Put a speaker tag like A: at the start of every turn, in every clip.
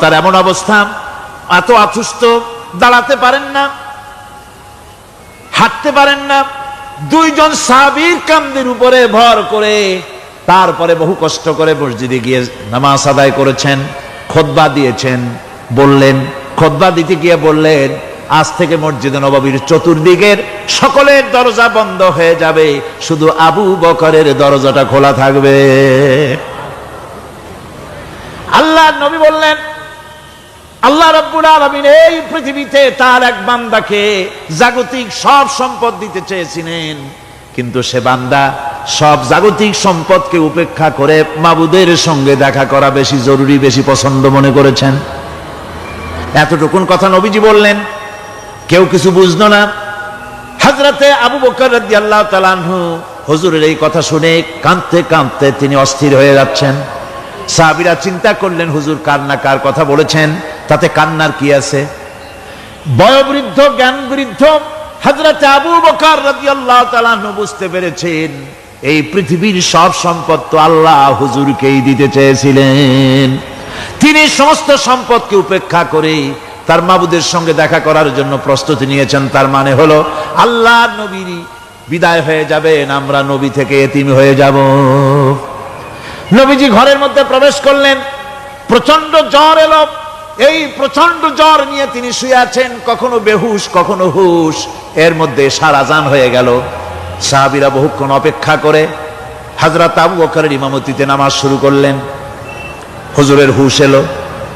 A: তার এমন অবস্থা, এত অসুস্থ, দাঁড়াতে পারেন না, হাঁটতে পারেন না। দুইজন সাহাবীর কাঁধের উপরে ভর করে তারপরে বহু কষ্ট করে মসজিদে গিয়ে নামাজ আদায় করেছেন, খুতবা দিয়েছেন। বললেন, খুতবা দিতে গিয়ে বললেন, আজ থেকে মসজিদে নববীর চতুর্দিকের সকলের দরজা বন্ধ হয়ে যাবে, শুধু আবু বকরের দরজাটা খোলা থাকবে। আল্লাহর নবী বললেন, আল্লাহ রাব্বুল আলামিন এই পৃথিবীতে তার এক বান্দাকে জাগতিক সব সম্পদ দিতে চেয়েছিলেন, কিন্তু সে বান্দা সব জাগতিক সম্পদকে উপেক্ষা করে মাবুদের সঙ্গে দেখা করা বেশি জরুরি, বেশি পছন্দ মনে করেছেন। এতটুকুন কথা নবীজি বললেন, কেউ কিছু বুঝলো না। হযরতে আবু বকর রাদিয়াল্লাহু তাআলা আনহু হুজুরের এই কথা শুনে কাঁদতে কাঁদতে তিনি অস্থির হয়ে যাচ্ছেন। সাহাবীরা চিন্তা করলেন, হুজুর কান্না কার কথা বলেছেন, তাতে কান্নার কি আছে? বয়োবৃদ্ধ, জ্ঞান বৃদ্ধ হযরতে আবু বকর রাদিয়াল্লাহু তাআলা আনহু বুঝতে পেরেছেন, এই পৃথিবীর সব সম্পদ তো আল্লাহ হুজুরকেই দিতে চেয়েছিলেন। তিনি সমস্ত সম্পদকে উপেক্ষা করে তার মাবুদের সঙ্গে দেখা করার জন্য প্রস্তুতি নিয়েছেন। তার মানে হলো আল্লাহ নবীর বিদায় হয়ে যাবেন, আমরা নবী থেকে এতিম হয়ে যাব। নবীজি ঘরের মধ্যে প্রবেশ করলেন, প্রচন্ড জ্বর এলো। এই প্রচন্ড জ্বর নিয়ে তিনি শুয়ে আছেন, কখনো বেহুশ কখনো হুশ। এর মধ্যে এশার আযান হয়ে গেল। সাহাবীরা বহুক্ষণ অপেক্ষা করে হযরত আবু বকরের ইমামতিতে নামাজ শুরু করলেন। হুজুরের হুশ এলো,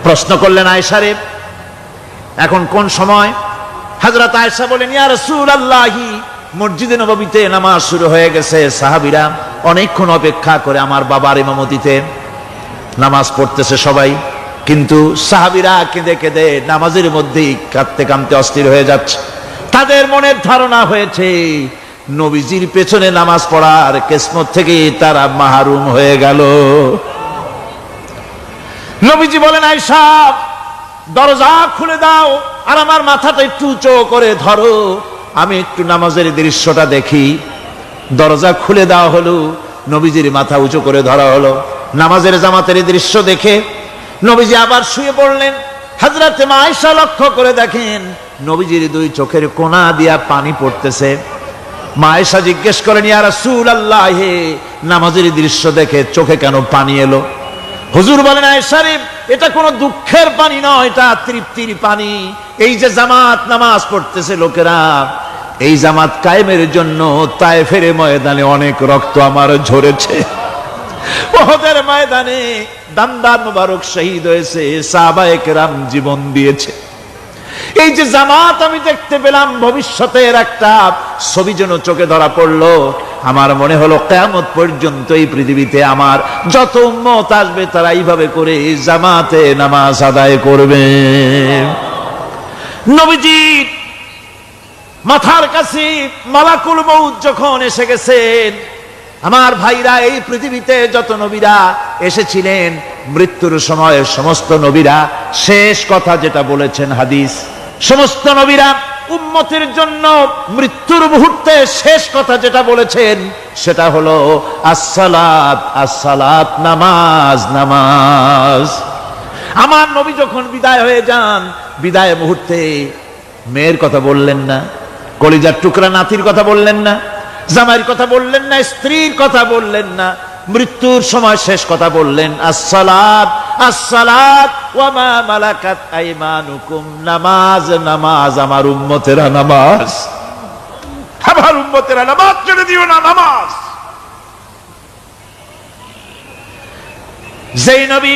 A: প্রশ্ন করলেন, আয়েশা রে, এখন কোন সময়? হযরত আয়েশা বলেন, ইয়া রাসূলুল্লাহি, মসজিদে নববীতে নামাজ শুরু হয়ে গেছে। সাহাবীরা অনেকক্ষণ অপেক্ষা করে আমার বাবার ইমামতিতে নামাজ পড়তেছে সবাই, কিন্তু সাহাবীরা কেঁদে কেঁদে নামাজের মধ্যেই কাঁদতে কাঁদতে অস্থির হয়ে যাচ্ছে। তাদের মনের ধারণা হয়েছে নবীজির পেছনে নামাজ পড়ার কিসমত থেকে তারা মাহরুম হয়ে গেল। নবীজি বলেন, আয়েশা দরজা খুলে দাও আর আমার মাথাটা একটু উঁচু করে ধরো, আমি একটু নামাজের দৃশ্যটা দেখি। দরজা খুলে দেওয়া হলো, নবীজির মাথা উঁচু করে ধরা হলো। নামাজের জামাতের দৃশ্য দেখে নবীজি আবার শুয়ে পড়লেন। হযরতে মা আয়েশা লক্ষ্য করে দেখেন নবীজির দুই চোখের কোনা দিয়া পানি পড়তেছে। মা আয়েশা জিজ্ঞেস করেন, ইয়া রাসূলুল্লাহ, হে নামাজের দৃশ্য দেখে চোখে কেন পানি এলো? হুজুর বলেন, আয়েশা রে, এটা কোনো দুঃখের পানি নয়, এটা তৃপ্তির পানি। এই যে জামাত নামাজ পড়তেছে লোকেরা, এই জামাত কায়েমের জন্য তায়েফের ময়দানে অনেক রক্ত আমার ঝরেছে। উহুদের ময়দানে দান্দান মুবারক শহীদ হয়েছে, সাহাবায়ে কেরাম জীবন দিয়েছে। এই যে জামাত আমি দেখতে পেলাম, ভবিষ্যতের একটা ছবি যেন চোখে ধরা পড়লো। আমার মনে হলো কিয়ামত পর্যন্ত এই পৃথিবীতে আমার যত উম্মত আসবে তারা এইভাবে করে জামাতে নামাজ আদায় করবে। নবীজি মাথার কাছে মালাকুল মউত যখন এসে গেছেন, আমার ভাইরা, এই পৃথিবীতে যত নবীরা এসেছিলেন মৃত্যুর সময় সমস্ত নবীরা শেষ কথা যেটা বলেছেন, হাদিস, সমস্ত নবীরা উম্মতের জন্য মৃত্যুর মুহূর্তে শেষ কথা যেটা বলেছেন সেটা হলো আসসালাত, আসসালাত, নামাজ, নামাজ। আমার নবী যখন বিদায় হয়ে যান, বিদায় মুহূর্তে মেয়ের কথা বললেন না, কলিজার টুকরা নাতির কথা বললেন না, জামাইয়ের কথা বললেন না, স্ত্রীর কথা বললেন না। মৃত্যুর সময় শেষ কথা বললেন, আসসালাত, আসসালাত ওয়া মা মালাকাত আইমানুকুম, নামাজ, নামাজ, আমার উম্মতেরা নামাজ, আমার উম্মতেরা নামাজ ছেড়ে দিও না, নামাজ। যেই নবী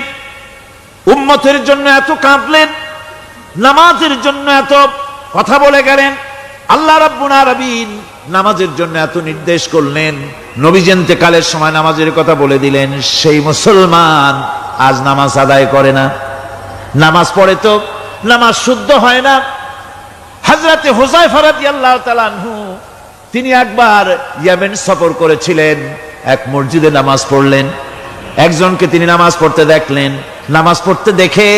A: উম্মতের জন্য এত কাঁদলেন, নামাজের জন্য এত কথা বলে গেলেন, আল্লাহ রাব্বুল আলামিন নামাজের জন্য এত নির্দেশ করলেন, নবীজি ইন্তেকালের সময় নামাজের কথা বলে দিলেন, সেই মুসলমান আজ নামাজ আদায় করে না। নামাজ পড়ে তো নামাজ শুদ্ধ হয় না। হযরতে হুযায়ফা রাদিয়াল্লাহু তাআলা আনহু তিনি একবার ইয়েমেন সফর করেছিলেন, এক মসজিদে নামাজ পড়লেন। একজনকে তিনি নামাজ পড়তে দেখলেন, নামাজ পড়তে দেখে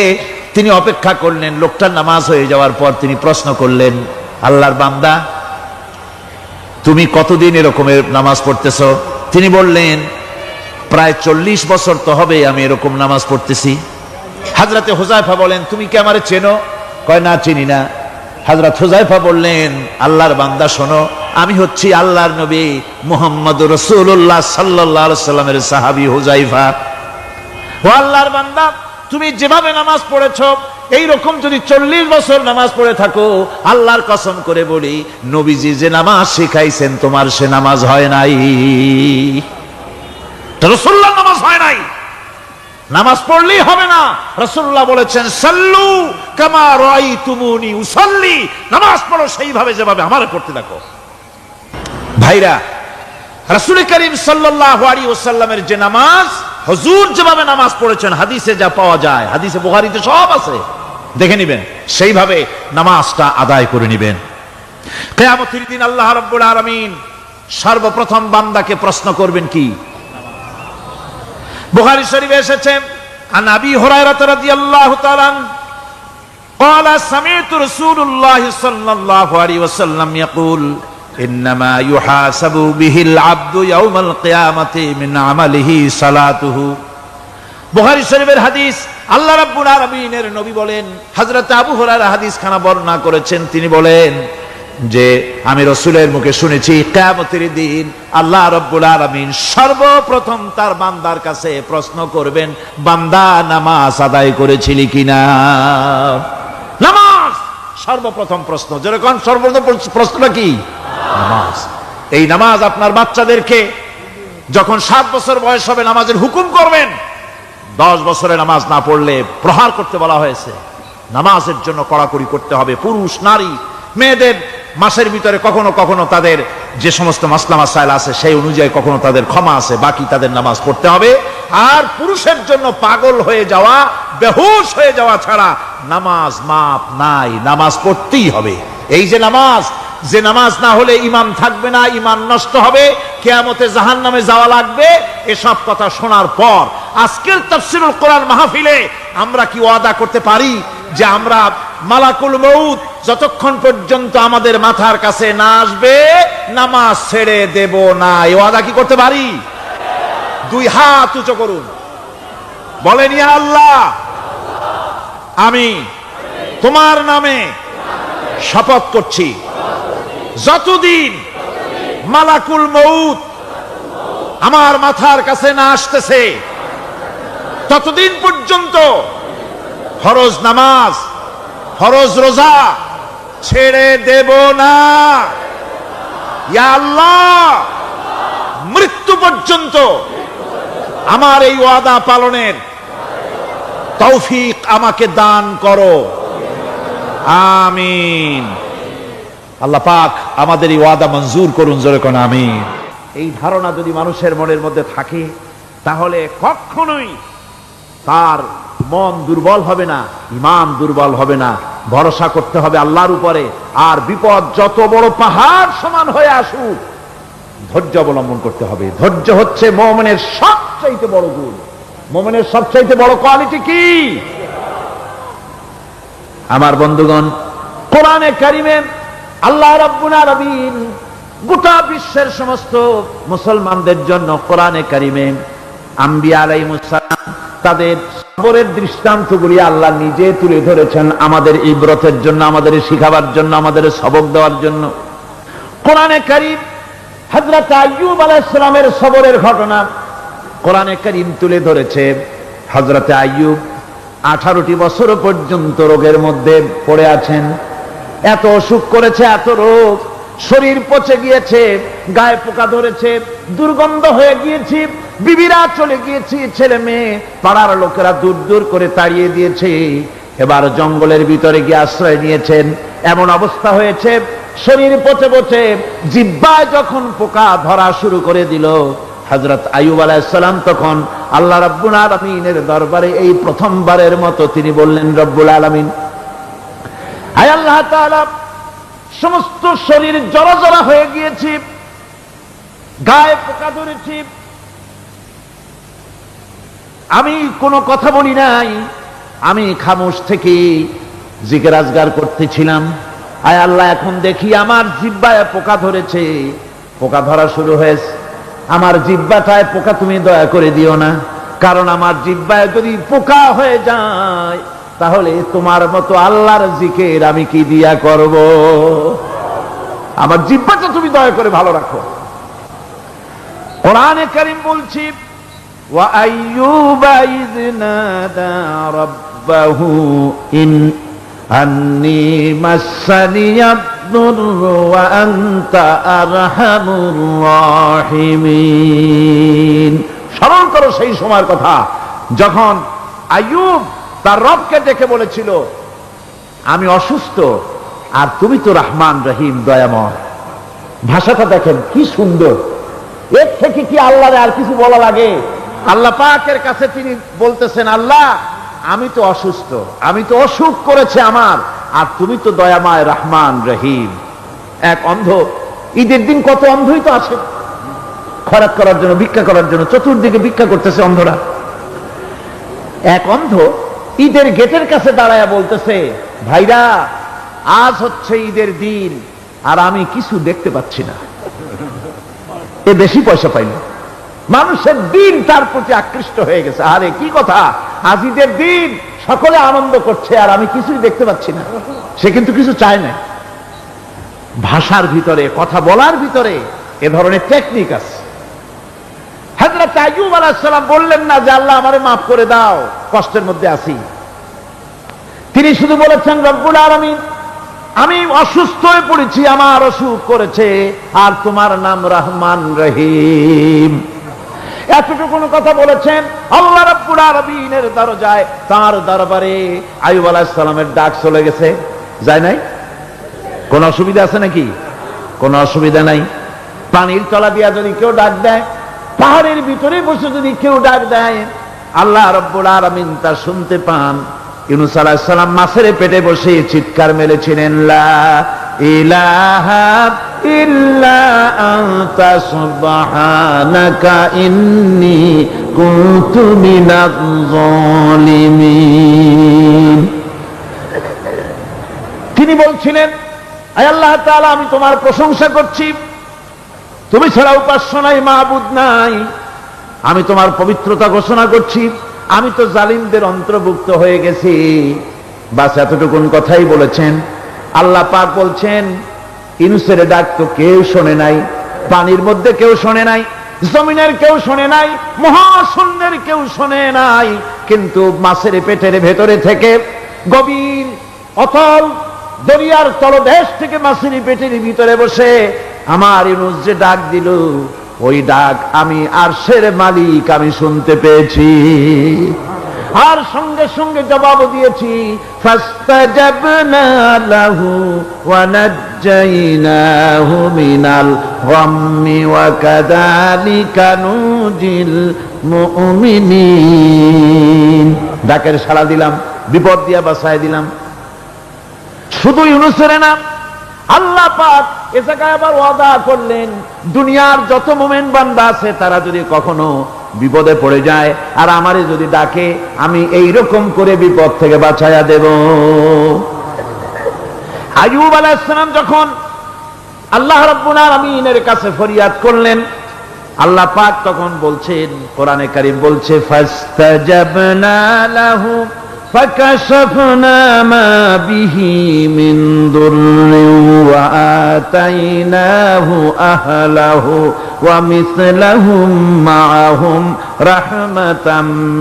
A: তিনি অপেক্ষা করলেন। লোকটার নামাজ হয়ে যাওয়ার পর তিনি প্রশ্ন করলেন, আল্লাহর বান্দা, তুমি কতদিন এরকমের নামাজ পড়তেছ? তিনি বললেন, প্রায় 40 বছর তো হবে আমি এরকম নামাজ পড়তেছি। হযরতে হুযায়ফা বলেন, তুমি কি আমারে চেনো? কয়, না, চিনি না। হযরত হুযায়ফা বললেন, আল্লাহর বান্দা শোনো, আমি হচ্ছি আল্লাহর নবী মুহাম্মদুর রাসূলুল্লাহ সাল্লাল্লাহু আলাইহি সাল্লামের সাহাবী হুযায়ফা। ও আল্লাহর বান্দা, তুমি যেভাবে নামাজ পড়েছো এই রকম যদি 40 বছর নামাজ পড়ে থাকো, আল্লাহর কসম করে বলি, নবীজি যে নামাজ শিখাইছেন তোমার সে নামাজ হয় নাই। রাসূলুল্লাহ নামাজ হয় নাই, নামাজ পড়লেই হবে না। রাসূলুল্লাহ বলেছেন, সাল্লু কামা রাআইতুমুনি উসাল্লি, নামাজ পড়ো সেইভাবে যেভাবে আমারে পড়তে দেখো। ভাইরা, রাসূল করিম সাল্লাল্লাহু আলাইহি ওয়াসাল্লামের যে নামাজ, হুজুর যেভাবে নামাজ পড়েছেন, হাদিসে যা পাওয়া যায়, হাদিসে বুখারীতে সব আছে, দেখে নেবেন, সেইভাবে নামাজটা আদায় করে নেবেন। কিয়ামতের দিন আল্লাহ রাব্বুল আলামিন সর্বপ্রথম বান্দাকে প্রশ্ন করবেন কি? বুখারী শরীফে এসেছে, আন আবি হুরায়রা রাদিয়াল্লাহু তাআলা قال سمعت رسول الله صلى الله عليه وسلم يقول إنما يحاسب به العبد يوم القيامة من عمله صلاته। বুখারী শরীফের হাদিস, আল্লাহ রাব্বুল আলামিনের নবী বলেন, হযরত আবু হুরায়রা হাদিস খানা বর্ণনা করেছেন, তিনি বলেন যে আমি রাসূলের মুখে শুনেছি, কিয়ামতের দিন আল্লাহ রাব্বুল আলামিন সর্বপ্রথম তার বান্দার কাছে প্রশ্ন করবেন, বান্দা নামাজ আদায় করেছিলি কিনা? নামাজ সর্বপ্রথম প্রশ্ন। যেরকম সর্বপ্রথম প্রশ্নটা কি? নামাজ। এই নামাজ আপনার বাচ্চাদেরকে যখন 7 বছর বয়স হবে নামাজের হুকুম করবেন, 10 বছরে নামাজ না পড়লে প্রহার করতে বলা হয়েছে। নামাজের জন্য কড়াকড়ি করতে হবে। পুরুষ নারী মেয়েদের মাসের ভিতরে কখনো কখনো তাদের যে সমস্ত মাসলা মাসাইল আছে সেই অনুযায়ী কখনো তাদের ক্ষমা আছে, বাকি তাদের নামাজ পড়তে হবে। আর পুরুষের জন্য পাগল হয়ে যাওয়া, বেহুশ হয়ে যাওয়া ছাড়া নামাজ মাপ নাই, নামাজ পড়তেই হবে। এই যে নামাজ, যে নামাজ না হলে ঈমান থাকবে না, ঈমান নষ্ট হবে, কিয়ামতে জাহান্নামে যাওয়া লাগবে, এসব কথা শোনার পর আজকের তাফসীরুল কোরআন মাহফিলে আমরা কি ওয়াদা করতে পারি যে আমরা মালাকুল মউত যতক্ষণ পর্যন্ত আমাদের মাথার কাছে না আসবে নামাজ ছেড়ে দেব না? এই ওয়াদা কি করতে পারি? 2 হাত উঁচু করুন, বলেন, ইয়া আল্লাহ, আমি তোমার নামে শপথ করছি, যতদিন মালাকুল মউত আমার মাথার কাছে না আসতেছে ততদিন পর্যন্ত ফরজ নামাজ, ফরজ রোজা ছেড়ে দেব না। ইয়া আল্লাহ, মৃত্যু পর্যন্ত আমার এই ওয়াদা পালনের তৌফিক আমাকে দান করো, আমিন। আল্লাহ পাক আমাদের এই ওয়াদা মঞ্জুর করুন, জোরে কোন আমিন। এই ধারণা যদি মানুষের মনের মধ্যে থাকে তাহলে কখনোই তার মন দুর্বল হবে না, ঈমান দুর্বল হবে না। ভরসা করতে হবে আল্লাহর উপরে। আর বিপদ যত বড় পাহাড় সমান হয়ে আসুক, ধৈর্য অবলম্বন করতে হবে। ধৈর্য হচ্ছে মুমিনের সবচাইতে বড় গুণ। মুমিনের সবচাইতে বড় কোয়ালিটি কি? আমার বন্ধুগণ, কোরআনে কারিমে আল্লাহ রাব্বুল আলামিন গোটা বিশ্বের সমস্ত মুসলমানদের জন্য কোরআনে কারিমে আম্বিয়া আলাইহিস সালাম তাদের সবরের দৃষ্টান্তগুলি আল্লাহ নিজে তুলে ধরেছেন আমাদের ইবরতের জন্য, আমাদের শিখাবার জন্য, আমাদের সবক দেওয়ার জন্য। কোরআনে কারীম হযরত আইয়ুব আলাইহিস সালামের সবরের ঘটনা কোরআনে কারীম তুলে ধরেছে। হযরত আইয়ুব 18টি বছর পর্যন্ত রোগের মধ্যে পড়ে আছেন। এত অসুখ করেছে, এত রোগ, শরীর পচে গিয়েছে, গায়ে পোকা ধরেছে, দুর্গন্ধ হয়ে গিয়েছে, বিবিরা চলে গিয়েছে, ছেলে মেয়ে পাড়ার লোকেরা দূর দূর করে তাড়িয়ে দিয়েছে। এবার জঙ্গলের ভিতরে গিয়ে আশ্রয় নিয়েছেন। এমন অবস্থা হয়েছে, শরীর পচে পচে জিহ্বায় যখন পোকা ধরা শুরু করে দিল, হযরত আইয়ুব আলাইহিস সালাম তখন আল্লাহ রাব্বুল আলামিনের দরবারে এই প্রথমবারের মতো তিনি বললেন, রব্বুল আলামিন, আয় আল্লাহ তাআলা, সমস্ত শরীর জড়জড়া হয়ে গিয়েছে, গায়ে পোকা ধরেছে, আমি কোনো কথা বলি নাই, আমি খামোশ থেকে জিকির আজগার করতেছিলাম। আয় আল্লাহ, এখন দেখি আমার জিহ্বায় পোকা ধরেছে, পোকা ধরা শুরু হয়েছে, আমার জিহ্বাটায় পোকা তুমি দয়া করে দিও না। কারণ আমার জিহ্বায় যদি পোকা হয়ে যায় তাহলে তোমার মতো আল্লাহর জিকির আমি কি দিয়া করব? আমার জিহ্বাটা তুমি দয়া করে ভালো রাখো। কোরআনে কারীম বলছি ওয়া আইয়ুবা ইয নাদা রাব্বাহু ইন আন্নী মাসসানিয়াদ দুররু ওয়া আনতা আরহামুর রাহিমিন। স্মরণ করো সেই সময়ের কথা যখন আইয়ুব তার রবকে ডেকে বলেছিল আমি অসুস্থ আর তুমি তো রহমান রহিম দয়াময়। ভাষাটা দেখেন কি সুন্দর, এর থেকে কি আল্লাহর আর কিছু বলা লাগে? আল্লাহ পাকের কাছে তিনি বলতেছেন আল্লাহ আমি তো অসুস্থ, আমি তো অসুখ করেছে আমার, আর তুমি তো দয়াময় রহমান রহিম। এক অন্ধ, ঈদের দিন কত অন্ধই তো আছে খয়রাত করার জন্য, ভিক্ষা করার জন্য, চতুর্দিকে ভিক্ষা করতেছে অন্ধরা। এক অন্ধ ঈদের গেটের কাছে দাঁড়ায়া বলতেছে ভাইরা আজ হচ্ছে ঈদের দিন আর আমি কিছু দেখতে পাচ্ছি না। এ বেশি পয়সা পাইল, মানুষের দিন তার প্রতি আকৃষ্ট হয়ে গেছে। আরে কি কথা, আজ ঈদের দিন সকলে আনন্দ করছে আর আমি কিছুই দেখতে পাচ্ছি না। সে কিন্তু কিছু চায় না। ভাষার ভিতরে, কথা বলার ভিতরে এ ধরনের টেকনিক আছে। হযরত আইয়ুব আলাইহিস সালাম বললেন না যে আল্লাহ আমারে মাফ করে দাও, কষ্টের মধ্যে আছি। তিনি শুধু বলেছেন রব্বুল আলামিন আমি অসুস্থ হয়ে পড়েছি, আমার অসুখ করেছে, আর তোমার নাম রহমান রহিম। এতটুকু কথা বলেছেন। আল্লাহ রাব্বুল আলামিনের দরজায়, তার দরবারে আইয়ুব আলাইহিস সালামের ডাক চলে গেছে। যায় নাই? কোন অসুবিধা আছে নাকি? কোন অসুবিধা নাই। পানির তলা দিয়া যদি কেউ ডাক দেয়, পাহাড়ের ভিতরে বসে যদি কেউ ডাক দেয়, আল্লাহ রাব্বুল আলামিন তা শুনতে পান। ইউনূস আলাইহিস সালাম মাছের পেটে বসে চিৎকার মেরেছিলেন লা ইলাহা ইল্লা আনতা সুবহানাকা ইন্নী কুনতু মিনাজ জালিমিন। তিনি বলছিলেন আয় আল্লাহ তাআলা আমি তোমার প্রশংসা করছি, তুমি ছাড়া উপাস্য নাই, মাবুদ নাই। আমি তোমার পবিত্রতা ঘোষণা করছি, আমি তো জালিমদের অন্তর্ভুক্ত হয়ে গেছি। বাস এতটুকুন কথাই বলেছেন। আল্লাহ পাক বলছেন ইউনূসের ডাক তো কেউ শোনে নাই, পানির মধ্যে কেউ শোনে নাই, জমিনের কেউ শোনে নাই, মহাশূন্যের কেউ শোনে নাই, কিন্তু মাছের পেটের ভেতরে থেকে গভীর অতল দরিয়ার তলদেশ থেকে মাছের পেটের ভিতরে বসে আমার ইউনূস যে ডাক দিল, ওই ডাক আমি আরশের মালিক আমি শুনতে পেয়েছি, আর সঙ্গে সঙ্গে জবাব দিয়েছি। ফাস্তাজাবনা লাহু ওয়া নাজ্জাইনাহু মিনাল গাম্মি ওয়া কাযালিকা নুজিল মুমিনিন। ডাকের সাড়া দিলাম, বিপদ দিয়া বাঁচায় দিলাম। শুধু ইউনূসের না, আল্লাহ পাক এ জায়গায় আবার ওয়াদা করলেন দুনিয়ার যত মুমিন বান্দা আছে তারা যদি কখনো বিপদে পড়ে যায় আর আমারে যদি ডাকে, আমি এই রকম করে বিপদ থেকে বাঁচায়া দেব। আইয়ুব আলাইহিস সালাম যখন আল্লাহ রাব্বুল আলামিনের কাছে ফরিয়াদ করলেন, আল্লাহ পাক তখন বলছেন, কোরআনে কারীম বলছে ফাস্তাজাবনা লাহু فكشفنا ما به من ضر وآتيناه أهله ومثلهم معهم رحمة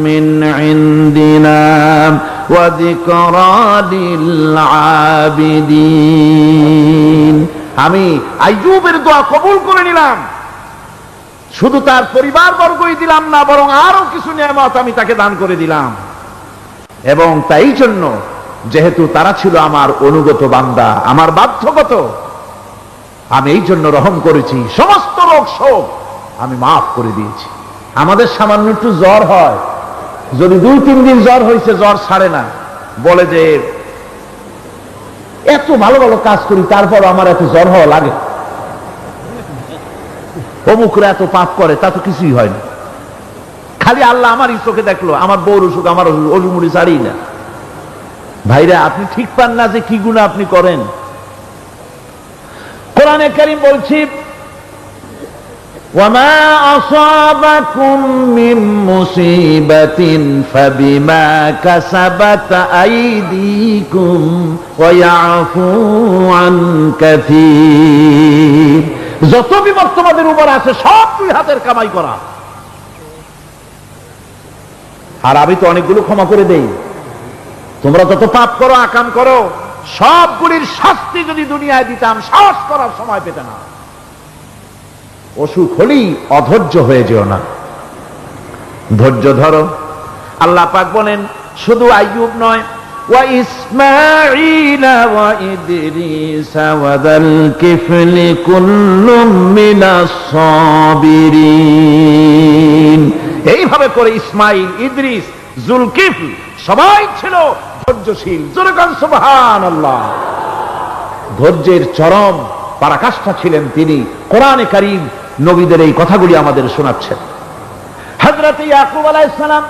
A: من عندنا وذكرى للعابدين। আমি আইয়ুবের দোয়া কবুল করে নিলাম, শুধু তার পরিবার বর্গই দিলাম না, বরং আরো কিছু নিয়ামত আমি তাকে দান করে দিলাম। এবং তাই জন্য যেহেতু তারা ছিল আমার অনুগত বান্দা, আমার বাধ্যগত, আমি এই জন্য রহম করেছি, সমস্ত রোগ শোক আমি মাফ করে দিয়েছি। আমাদের সামান্য একটু জ্বর হয়, যদি 2-3 দিন জ্বর হয়েছে, জ্বর ছাড়ে না, বলে যে এত ভালো ভালো কাজ করি তারপর আমার এত জ্বর হওয়া লাগে, অমুকরা এত পাপ করে, তা তো কিছুই হয় না, খালি আল্লাহ আমারই চোখে দেখলো, আমার বউর অসুখ, আমার অসুমুড়ি ছাড়ি না। ভাইরা আপনি ঠিক পান না যে কি গুনাহ আপনি করেন। কোরআনে কারীম বলছি ওয়ামা আসাবাকুম মিন মুসিবাতিন ফাবিমা কাসাবাত আইদিকুম ওয়া ইয়াফু আন কাসীর। যত বিপদ তোমাদের উপর আছে সব দুই হাতের কামাই করা। আর আমি তো অনেকগুলো ক্ষমা করে দেই। তোমরা যত পাপ করো, আকাম করো, সবগুলির শাস্তি যদি দুনিয়ায় দিতাম সাহস করার সময় পেতে না। অসুখ হলেই অধৈর্য হয়ে যেও না, ধৈর্য ধরো। আল্লাহ পাক বলেন শুধু আইয়ুব নয়, ওয়া ইসমাঈল ওয়া ইদরিস ওয়া যাল কিফলি কুল্লুম মিনাস সাবিরিন। এইভাবে করে ইসমাঈল, ইদ্রিস, জুলকিফল সবাই ছিল ধৈর্যশীল। জোরে বলেন সুবহানাল্লাহ। ধৈর্যের চরম পরাকাষ্ঠা ছিলেন তিনি। কোরআনে কারীম নবীদের এই কথাগুলি আমাদের শোনাচ্ছেন। হযরত ইয়াকুব আলাইহিস সালাম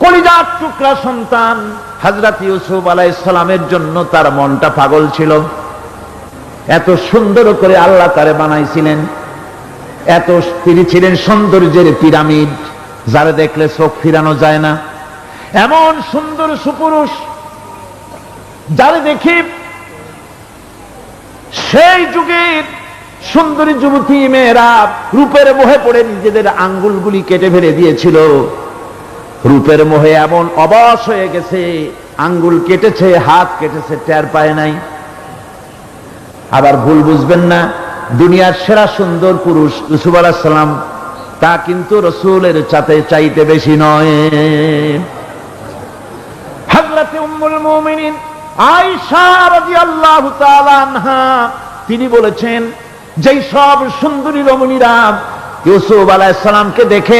A: কলিজার টুকরা সন্তান হযরত ইউসুফ আলাইহিস সালামের জন্য তার মনটা পাগল ছিল। এত সুন্দর করে আল্লাহ তারে বানাইছিলেন, এত তিনি ছিলেন সৌন্দর্যের পিরামিড, যারা দেখলে চোখ ফিরানো যায় না। এমন সুন্দর সুপুরুষ যারা দেখি সেই যুগের সুন্দরী যুবতী মেয়েরা রূপের মোহে পড়ে নিজেদের আঙ্গুলগুলি কেটে ফেলে দিয়েছিল। রূপের মোহে এমন অবশ হয়ে গেছে, আঙ্গুল কেটেছে, হাত কেটেছে, টের পায় নাই। আবার ভুল বুঝবেন না, দুনিয়ার সেরা সুন্দর পুরুষ ইউসুফ আলাইহিস সালাম, তা কিন্তু রাসূলের চাইতে বেশি নয়। হযরত উম্মুল মুমিনিন আয়েশা রাদিয়াল্লাহু তাআলা আনহা তিনি বলেছেন, যেই সব সুন্দরী রমণীরা ইউসুফ আলাইহিস সালামকে দেখে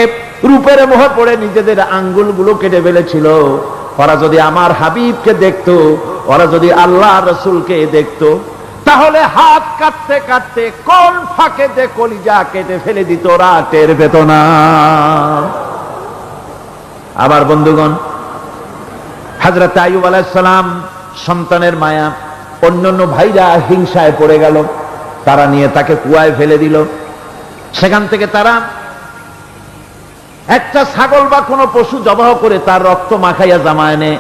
A: রূপের মোহে পড়ে নিজেদের আঙ্গুলগুলো কেটে ফেলেছিল, ওরা যদি আমার হাবিবকে দেখতো, ওরা যদি আল্লাহ রাসূলকে দেখতো, তাহলে হাত কাটতে কাটতে কোন ফাঁকে যে কলিজা কেটে ফেলে দিত ওরা টের পেত না। আবার বন্ধুগণ, হযরত আইয়ুব আলাইহিস সালাম সন্তানের মায়া, অন্যান্য ভাইরা হিংসায় পড়ে গেল, তারা নিয়ে তাকে কুয়ায় ফেলে দিল। সেখান থেকে তারা একটা ছাগল বা কোনো পশু জবাহ করে তার রক্ত মাখাইয়া জামা এনে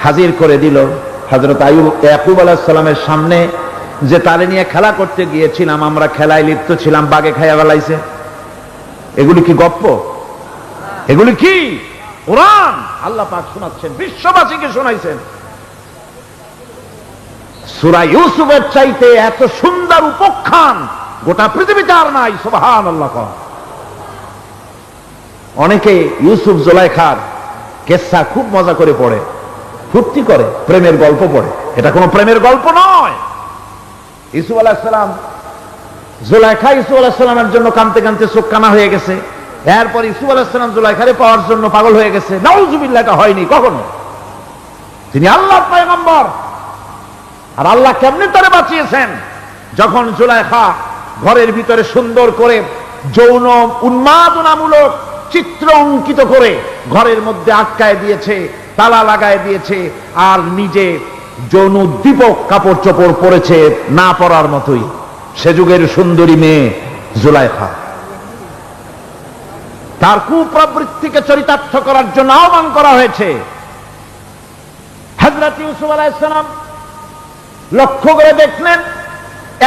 A: হাজির করে দিল। হযরত ইয়াকুব আলাইহিস সালামের সামনে যে তারে নিয়ে খেলা করতে গিয়েছিলাম, আমরা খেলায় লিপ্ত ছিলাম, বাগে খাইয়া ফেলাইছে। এগুলি কি গপ্প? এগুলি কি কোরআন? আল্লাহ পাক শোনাচ্ছেন, বিশ্ববাসীকে শোনাইছেন। সূরা ইউসুফের চাইতে এত সুন্দর উপখ্যান গোটা পৃথিবীতে আর নাই। সুবহানাল্লাহ। অনেকে ইউসুফ জুলাইখার কেসা খুব মজা করে পড়ে, ফুর্তি করে, প্রেমের গল্প পড়ে। এটা কোনো প্রেমের গল্প নয়। ইউসুফ আলাইহিস সালাম, জুলাইখা ইউসুফ আলাইহিস সালামের জন্য কাঁদতে কাঁদতে চোখ কানা হয়ে গেছে। এরপর ইউসুফ আলাইহিস সালাম জুলাইখারে পাওয়ার জন্য পাগল হয়ে গেছে। নাউজুবিল্লাহ, এটা হয়নি কখনো। তিনি আল্লাহর পয়গম্বর। আর আল্লাহ কেমনে তারে বাঁচিয়েছেন? যখন জুলাইখা ঘরের ভিতরে সুন্দর করে যৌন উন্মাদনামূলক চিত্র অঙ্কিত করে ঘরের মধ্যে আটকায় দিয়েছে, তালা লাগায় দিয়েছে, আর নিজে যৌন উদ্দীপক কাপড় চোপড় পরেছে না পরার মতোই। সে যুগের সুন্দরী মেয়ে জুলাইখা। তার কুপ্রবৃত্তিকে চরিতার্থ করার জন্য আহ্বান করা হয়েছে। হযরত ইউসুফ আলাইহিস সালাম লক্ষ্য করে দেখলেন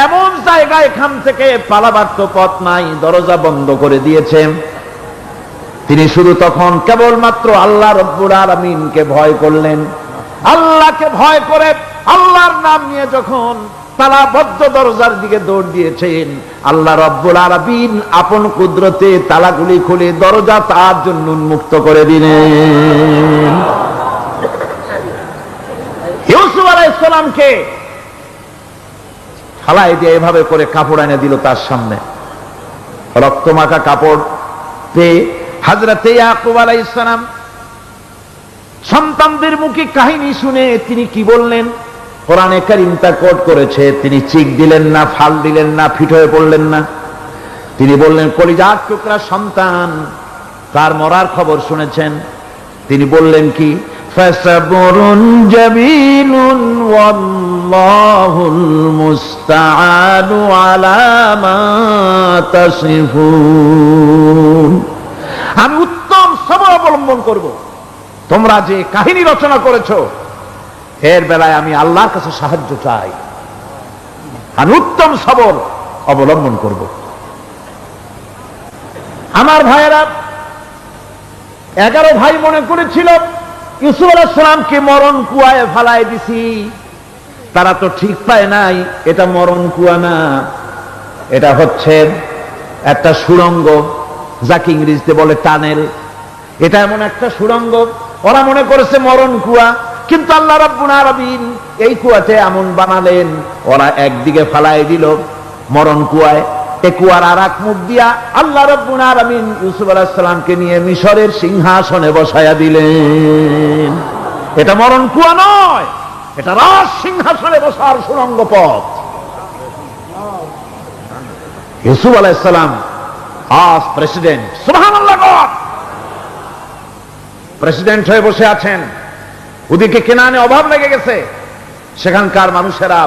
A: এমন জায়গা, এখান থেকে পালাবার তো পথ নাই, দরজা বন্ধ করে দিয়েছে। তিনি শুধু তখন কেবলমাত্র আল্লাহ রব্বুল আলামিনকে ভয় করলেন। আল্লাহকে ভয় করে আল্লাহর নাম নিয়ে যখন তালাবদ্ধ দরজার দিকে দৌড় দিয়েছেন, আল্লাহ রব্বুল আলামিন আপন কুদরতে তালাগুলি খুলে দরজা তার জন্য উন্মুক্ত করে দিলেন। ইউসুফ আলাইহিস সালামকে ফালাই দিয়ে এভাবে করে কাপড় এনে দিল তার সামনে, রক্তমাখা কাপড় পেয়ে হযরত ইয়াকুব আলাইহিস সালাম সন্তানদের মুখে কাহিনী শুনে তিনি কি বললেন? কোরআনে কারীম তা কোট করেছে। তিনি চিক দিলেন না, ফাল দিলেন না, ফিট হয়ে পড়লেন না। তিনি বললেন, কলিজার টুকরা সন্তান তার মরার খবর শুনেছেন। তিনি বললেন কি? ফাসাবরুন জামিলুন আল্লাহুল মুস্তাআনু আলা মা তাসিফুন। আমি উত্তম সবর অবলম্বন করব। তোমরা যে কাহিনী রচনা করেছো এর বেলায় আমি আল্লাহর কাছে সাহায্য চাই। আমি উত্তম সবর অবলম্বন করব। আমার ভাইয়েরা, 11 ভাই মনে করেছিল ইউসুফ আলাইহিস সালামকে মরণ কুয়ায় ফালায় দিছি। তারা তো ঠিক পায় নাই এটা মরণ কুয়া না, এটা হচ্ছে একটা সুড়ঙ্গ, যাকে ইংরেজিতে বলে টানেল। এটা এমন একটা সুড়ঙ্গ, ওরা মনে করেছে মরণ কুয়া, কিন্তু আল্লাহ রাব্বুল আলামিন এই কুয়াতে এমন বানালেন, ওরা একদিকে ফালায় দিল মরণ কুয়ায়, এই কুয়ার আর এক মুখ দিয়া আল্লাহ রাব্বুল আলামিন ইউসুফ আলাইহিস সালামকে নিয়ে মিশরের সিংহাসনে বসায়া দিলেন। এটা মরণ কুয়া নয়, এটা রাজ সিংহাসনে বসার সুড়ঙ্গ পথ। ইউসুফ আলাইহিস সালাম আজ প্রেসিডেন্ট, সুবহানাল্লাহ, প্রেসিডেন্ট হয়ে বসে আছেন। ওদিকে কেনানে অভাব লেগে গেছে, সেখানকার মানুষেরা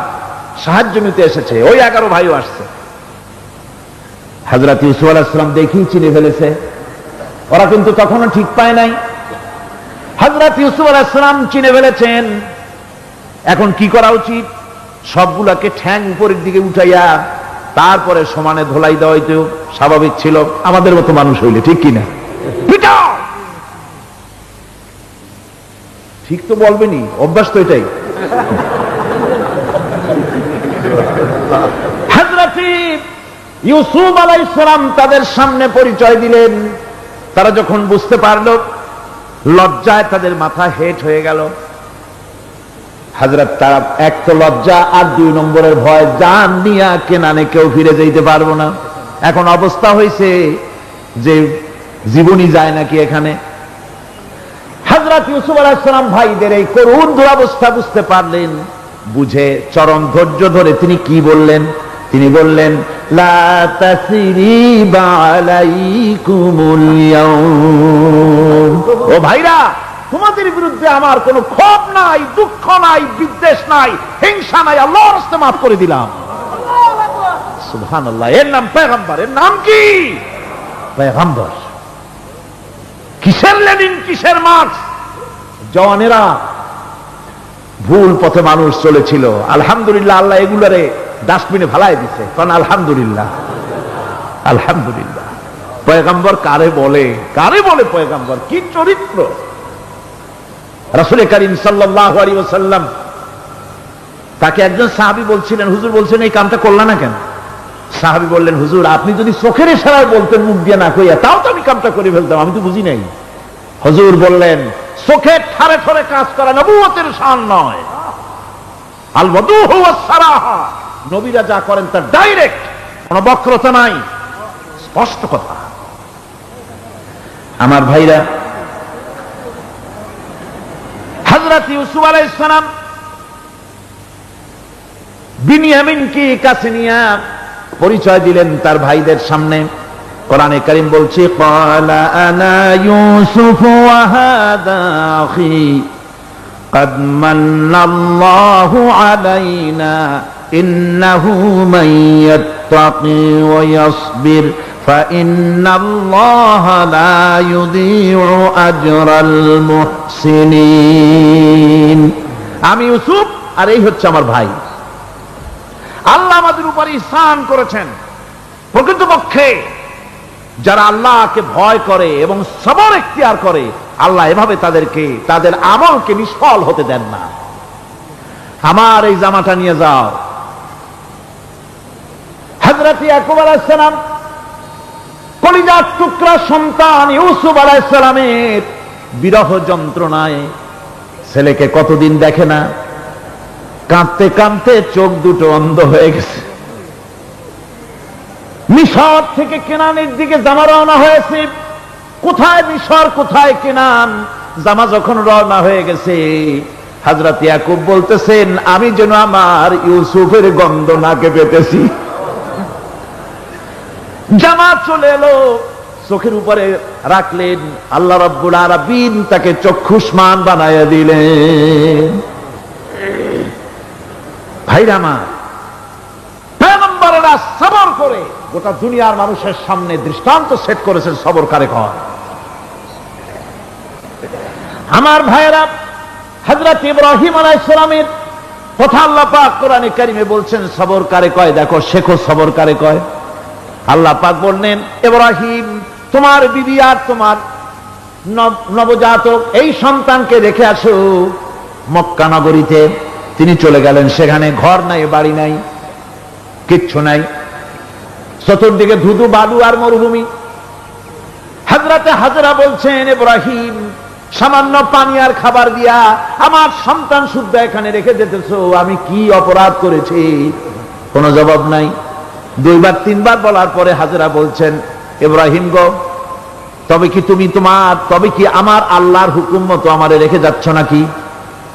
A: সাহায্য নিতে এসেছে, ওই 11 ভাইও আসছে। হযরত ইউসুফ আলাইহিস সালাম দেখেই চিনে ফেলেছে, ওরা কিন্তু তখনও ঠিক পায় নাই। হযরত ইউসুফ আলাইহিস সালাম চিনে ফেলেছেন। এখন কি করা উচিত? সবগুলাকে ঠ্যাং উপরের দিকে উঠাইয়া তারপরে সমানে ধোলাই দেওয়াই তো স্বাভাবিক ছিল, আমাদের মতো মানুষ হইলে, ঠিক কিনা? পিটাও, ঠিক তো বলবেনি, অভ্যাস তো এটাই। হযরত ইউসুফ আলাইহিস সালাম তাদের সামনে পরিচয় দিলেন। তারা যখন বুঝতে পারল, লজ্জায় তাদের মাথা হেট হয়ে গেল। হযরত, তারা এক তো লজ্জা, আর 2 নম্বরের ভয়, জান নিয়া কেনানে কেউ ফিরে যেতে পারবো না। এখন অবস্থা হয়েছে যে জীবনই যায় নাকি এখানে। হযরত ইউসুফ আলাইহিস সালাম ভাইদের এই করুণ দুরবস্থা বুঝতে পারলেন, বুঝে চরম ধৈর্য ধরে তিনি কি বললেন? তিনি বললেন, লা তাসরিবা আলাইকুমুল ইয়াউম। ও ভাইরা, তোমাদের বিরুদ্ধে আমার কোনো ক্ষোভ নাই, দুঃখ নাই, বিদ্বেষ নাই, হিংসা নাই, আল্লাহর রাস্তায় মাফ করে দিলাম। সুবহানাল্লাহ। এর নাম পয়গম্বর। এর নাম কি? পয়গম্বর। কিসের লেনিন, কিসের মার্কস? জওয়ানেরা, ভুল পথে মানুষ চলেছিল, আলহামদুলিল্লাহ আল্লাহ এগুলারে ডাস্টবিনে ফালাই দিছে। কারণ আলহামদুলিল্লাহ, আলহামদুলিল্লাহ। পয়গম্বর কারে বলে? কারে বলে পয়গম্বর? কি চরিত্র! রাসূল করিম সাল্লাল্লাহু আলাইহি ওয়াসাল্লাম, তাকে একজন সাহাবী বলছিলেন, হুজুর বলছেন এই কামটা করলা না কেন? সাহাবী বললেন, হুজুর আপনি যদি চোখের ইশারায় বলতেন, মুখ দিয়ে না কইয়া, তাও তো আমি কামটা করে ফেলতাম, আমি তো বুঝি নাই। হুজুর বললেন, চোখের ঠারে ঠারে কাজ করা নবুয়তের শান নয়। আল ওয়াদুহু ওয়াস সারাহা, নবীরা যা করেন তা ডাইরেক্ট, কোনো বক্রতা নাই, স্পষ্ট কথা। আমার ভাইরা, হযরত ইউসুফ আলাইহিস সালাম বিনিয়ামিনকে কাছে নিয়ে পরিচয় দিলেন তার ভাইদের সামনে। কোরআনে কারীম বলছে, ক্বালা আনা ইউসুফ ওয়া হাদা আখি قد من الله علينا إنه من يتقي ويصبر فإن الله لا يضيع أجر المحسنين। আমি ইউসুফ, আর এই হচ্ছে আমার ভাই। আল্লাহ আমাদের উপর ইহসান করেছেন। প্রকৃতপক্ষে যারা আল্লাহকে ভয় করে এবং সবর ইখতিয়ার করে, আল্লাহ এভাবে তাদেরকে, তাদের আমলকে নিষ্ফল হতে দেন না। আমার এই জামাটা নিয়ে যাও। হযরত ইয়াকুব আলাইহিস সালাম, কলিজার টুকরা সন্তান ইউসুফ আলাইহিস সালামের বিরহ যন্ত্রণায় ছেলেকে কতদিন দেখে না, কাঁদতে কাঁদতে চোখ দুটো অন্ধ হয়ে গেছে। মিশর থেকে কেনানের দিকে জামা রওনা হয়েছে। কোথায় মিশর, কোথায় কেনান? জামা যখন রওনা হয়ে গেছে, হযরত ইয়াকুব বলতেছেন, আমি যেন আমার ইউসুফের গন্ধ নাকে পেতেছি। জামা চলে এলো, চোখের উপরে রাখলেন, আল্লাহ রাব্বুল আলামিন তাকে চক্ষুষ্মান বানায়া দিলেন। ভাইরা আমার, পয়গম্বরেরা সবর করে গোটা দুনিয়ার মানুষের সামনে দৃষ্টান্ত সেট করেছেন সবর কারে কয়। আমার ভাইয়েরা, হযরত ইব্রাহিম আলাইহিস সালামের কথা আল্লাহ পাক কোরআনে কারিমে বলছেন সবর কারে কয়। দেখো, শেখো সবর কারে কয়। আল্লাহ পাক বললেন, ইব্রাহিম, তোমার বিবি আর তোমার নবজাতক এই সন্তানকে রেখে আসো মক্কা নগরীতে। তিনি চলে গেলেন। সেখানে ঘর নাই, বাড়ি নাই, কিচ্ছু নাই, চতুর্দিকে ধুধু বালু আর মরুভূমি। হযরতে হাজরা বলছেন, ইব্রাহিম, সামান্য পানি আর খাবার দিয়া আমার সন্তান শুদ্ধ এখানে রেখে যেতেছো, আমি কি অপরাধ করেছি? কোনো জবাব নাই। দুইবার তিনবার বলার পরে হাজরা বলছেন, ইব্রাহিম গো, তবে কি আমার আল্লাহর হুকুম মতো আমারে রেখে যাচ্ছ নাকি?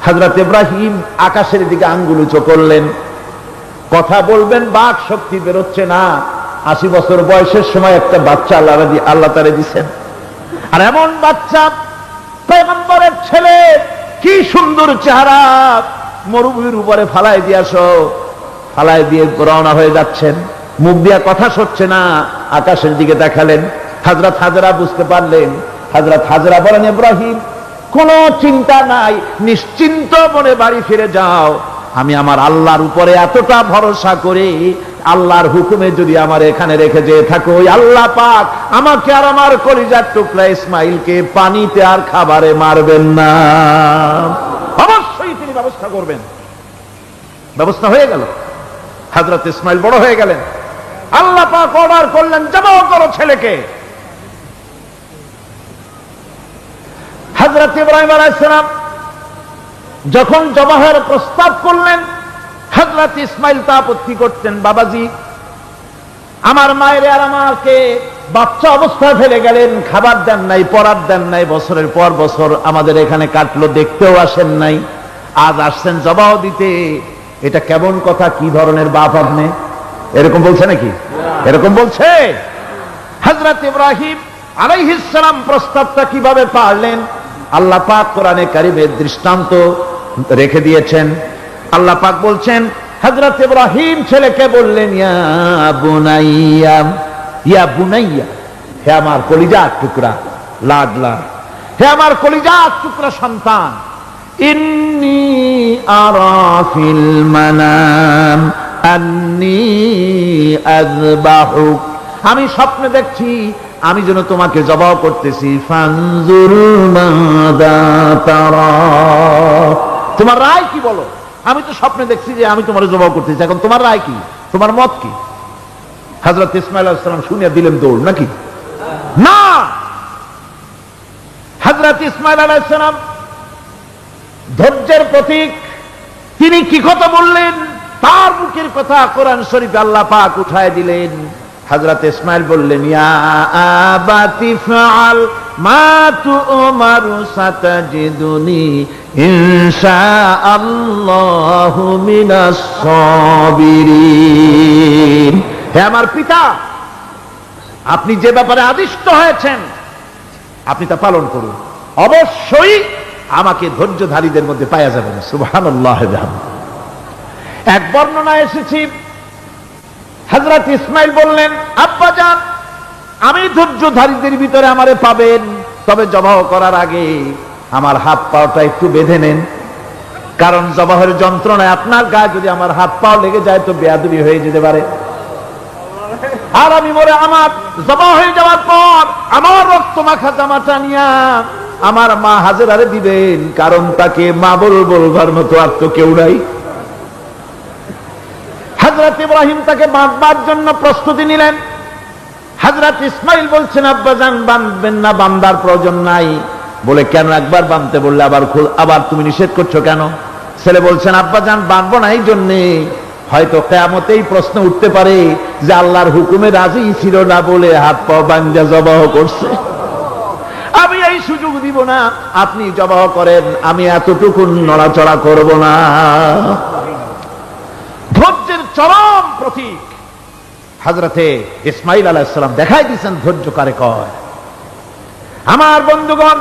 A: হযরত ইব্রাহিম আকাশের দিকে আঙ্গুল উঁচু করলেন। কথা বলবেন, বাক শক্তি বেরোচ্ছে না। 80 বছর বয়সের সময় একটা বাচ্চা আল্লাহ তারে দিচ্ছেন। আর এমন বাচ্চা, পয়গম্বরের ছেলে, কি সুন্দর চেহারা, মরুভূমির উপরে ফালাই দিয়াছো। ফালাই দিয়ে রওনা হয়ে যাচ্ছেন, মুখ দিয়া কথা সরছে না, আকাশের দিকে দেখালেন। হযরত হাজরা বুঝতে পারলেন। হযরত হাজরা বলেন, ইব্রাহিম, কোনো চিন্তা নাই, নিশ্চিন্ত মনে বাড়ি ফিরে যাও। আমি আমার আল্লাহর উপরে এতটা ভরসা করি, আল্লাহর হুকুমে যদি আমার এখানে রেখে যেয়ে থাকো, ওই আল্লাহ পাক আমাকে আর আমার কলিজার টুকরা ইসমাইলকে পানিতে আর খাবারে মারবেন না, অবশ্যই তিনি ব্যবস্থা করবেন। ব্যবস্থা হয়ে গেল। হযরত ইসমাইল বড় হয়ে গেলেন। আল্লাহ পাক অর্ডার করলেন, জবাহ করো ছেলেকে। হযরত ইব্রাহিম আলাইহিস সালাম যখন জবাহের প্রস্তাব করলেন, হযরত ইসমাইল তা আপত্তি করতেন, বাবাজি, আমার মায়ের আর আমাকে বাচ্চা অবস্থায় ফেলে গেলেন, খাবার দেন নাই, পরার দেন নাই, বছরের পর বছর আমাদের এখানে কাটলো, দেখতেও আসেন নাই, আজ আসছেন জবাহ দিতে। এটা কেমন কথা? কি ধরনের বাপ আপনি? এরকম বলছে নাকি? এরকম বলছে? হযরত ইব্রাহিম আলাইহিস সালাম প্রস্তাবটা কিভাবে পারলেন? আল্লাহ পাক কোরআনে কারিমে দৃষ্টান্ত রেখে দিয়েছেন। আল্লাহ পাক বলছেন, হযরত ইব্রাহিম ছেলেকে বললেন, ইয়া বুনাইয়া, ইয়া বুনাইয়া, হে আমার কলিজার টুকরা, লাডলা, হে আমার কলিজার টুকরা সন্তান, ইন্নী আরা ফিল মানাম আন্নী আযবাহুক, আমি স্বপ্নে দেখছি আমি যেন তোমাকে জবাহ করতেছি। ফানজুর মাযা তারা, তোমার রায় কি বলো? আমি তো স্বপ্নে দেখছি যে আমি তোমার জবাহ করতেছি, এখন তোমার রায় কি, তোমার মত কি? হযরত ইসমাঈল আলাইহিস সালাম শুনিয়া দিলেন দৌড়, নাকি না? হযরত ইসমাঈল আলাইহিস সালাম ধৈর্যের প্রতীক। তিনি কি কথা বললেন? তার মুখের কথা কোরআন শরীফে আল্লাহ পাক উঠায় দিলেন। হযরত ইসমাঈল বললেন, ইয়া আবাতি ফাআল মা তু'মারু সাতাজিদুনি ইনশাআল্লাহু মিনাস সাবিরিন। হে আমার পিতা, আপনি যে ব্যাপারে আদিষ্ট হয়েছেন আপনি তা পালন করুন, অবশ্যই আমাকে ধৈর্যধারীদের মধ্যে পাওয়া যাবে না। সুবহানাল্লাহ। এক বর্ণনায় এসেছি, হযরত ইসমাঈল বললেন, আব্বাজান, আমি ধৈর্যধারীদের ভিতরে আমারে পাবেন, তবে জবাহ করার আগে আমার হাত পাওটা একটু বেঁধে নেন, কারণ জবাহের যন্ত্রণায় আপনার গায়ে যদি আমার হাত পাও লেগে যায় তো বেয়াদবি হয়ে যেতে পারে। আর আমি মরে আমার জবাহ হয়ে যাওয়ার পর আমার রক্ত মাখা জামাটা নিয়া আমার মা হাজেরারে দিবেন, কারণ তাকে মা বলবার মতো আর তো কেউ নাই। হযরত ইব্রাহিম তাকে বাঁধবার জন্য প্রস্তুতি নিলেন। হযরত ইসমাঈল বলছেন, আব্বাজান, বাঁধবেন না, বাঁধার প্রয়োজন নাই। বলে, কেন? একবার বাঁধতে বললে আবার তুমি নিষেধ করছো কেন? ছেলে বলছেন, আব্বাজান, বাঁধবো না এই জন্যে, হয়তো কিয়ামতেই প্রশ্ন উঠতে পারে যে আল্লাহর হুকুমে রাজি ছিল না বলে হাত পা বাঁধা জবাহ করছে। আমি এই সুযোগ দিব না, আপনি জবাহ করেন, আমি এতটুকু নড়াচড়া করব না। ধৈর্যের চরম প্রতীক হযরতে ইসমাঈল আলাইহিস সালাম দেখাই দিয়েছেন ধৈর্য কারে কয়। আমার বন্ধুগণ,